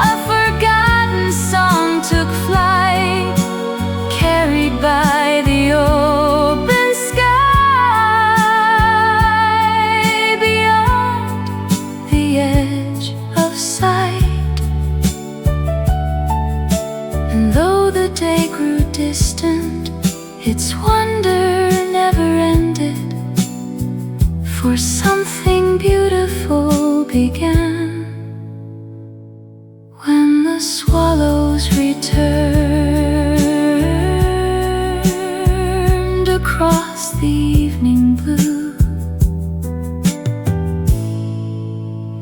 a forgotten song took flight, carried by the open sky, beyond the edge of sight. And though the day grew distant, its wonder never ended, for something beautiful began. When the swallows returned across the evening blue,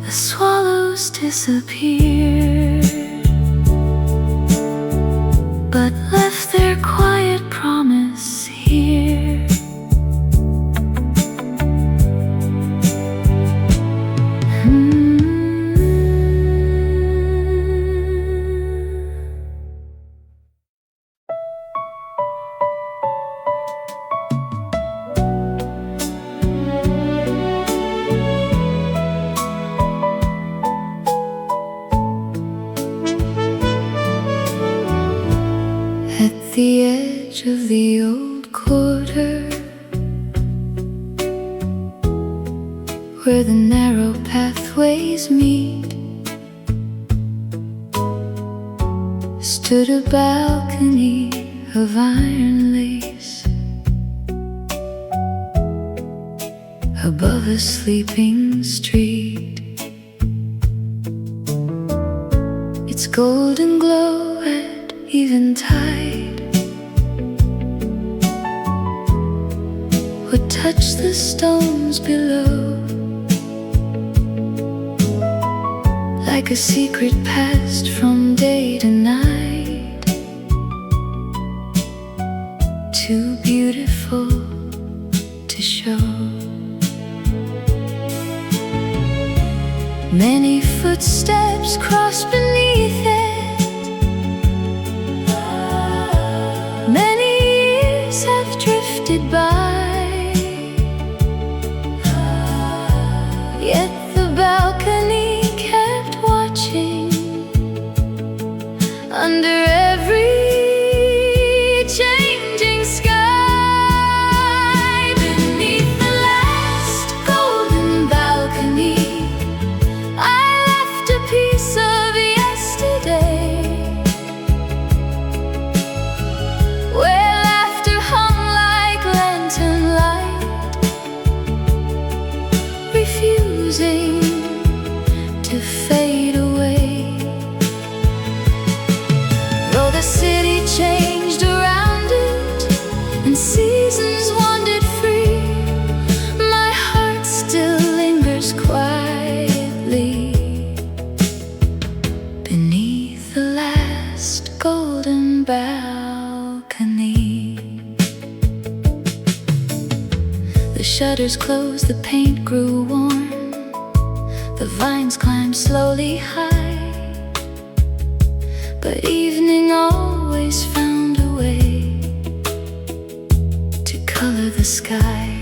the swallows disappeared, the edge of the old quarter, where the narrow pathways meet, stood a balcony of iron lace above a sleeping street. Its golden glow at eventide would touch the stones below, like a secret passed from day to night, too beautiful to show. Many footsteps cross beneath it, many years have drifted by, yet the balcony kept watching under every changing sky. Beneath the last golden balcony, I left a piece of yesterday, where laughter hung like lantern light, refusing to fade away. Though the city changed around it and seasons wandered free, my heart still lingers quietly beneath the last golden balcony. The shutters closed, the paint grew warm, the vines climbed slowly high, but evening always found a way to color the sky.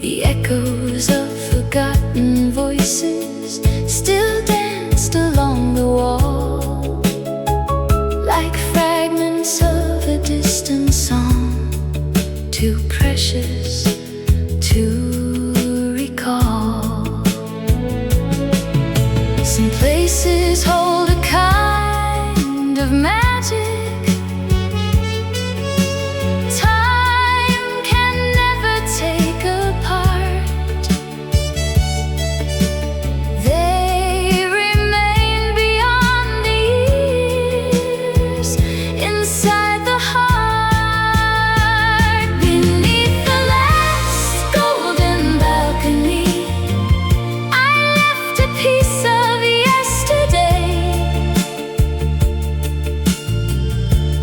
The echoes of forgotten voices still danced along the wall, like fragments of a distant song, too precious to recall. Some places hold a kind of magic time can never take apart. They remain beyond the years, inside the heart. Beneath the last golden balcony, I left a piece of yesterday,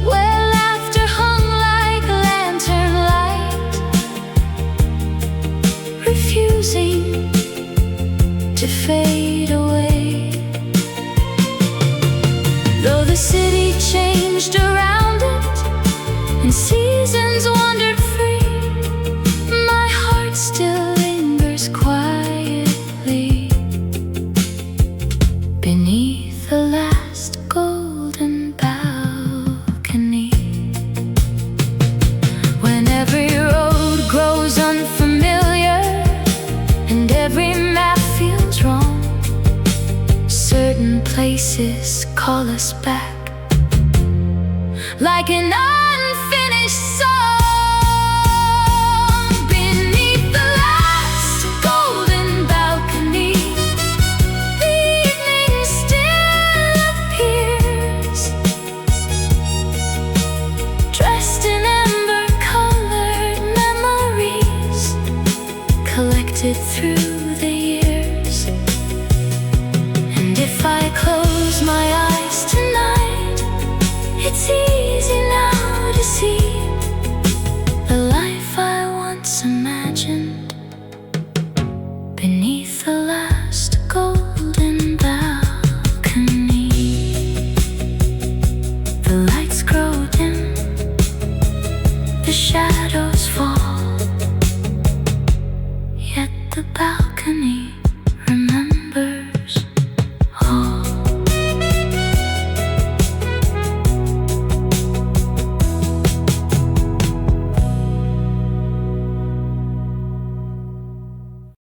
where laughter hung like lantern light, refusing to fade away. Though the city changed around it and seasons wandered free, my heart still lingers quietly beneath the last golden balcony. When every road grows unfamiliar and every map feels wrong, certain places call us back like an unfinished song. Beneath the last golden balcony, the evening still appears, dressed in amber-colored memories collected through the years. And if I close my eyes tonight, it's easy now to see the life I once imagined beneath the last golden balcony. The lights grow dim, the shadows fall, yet the balcony remembers.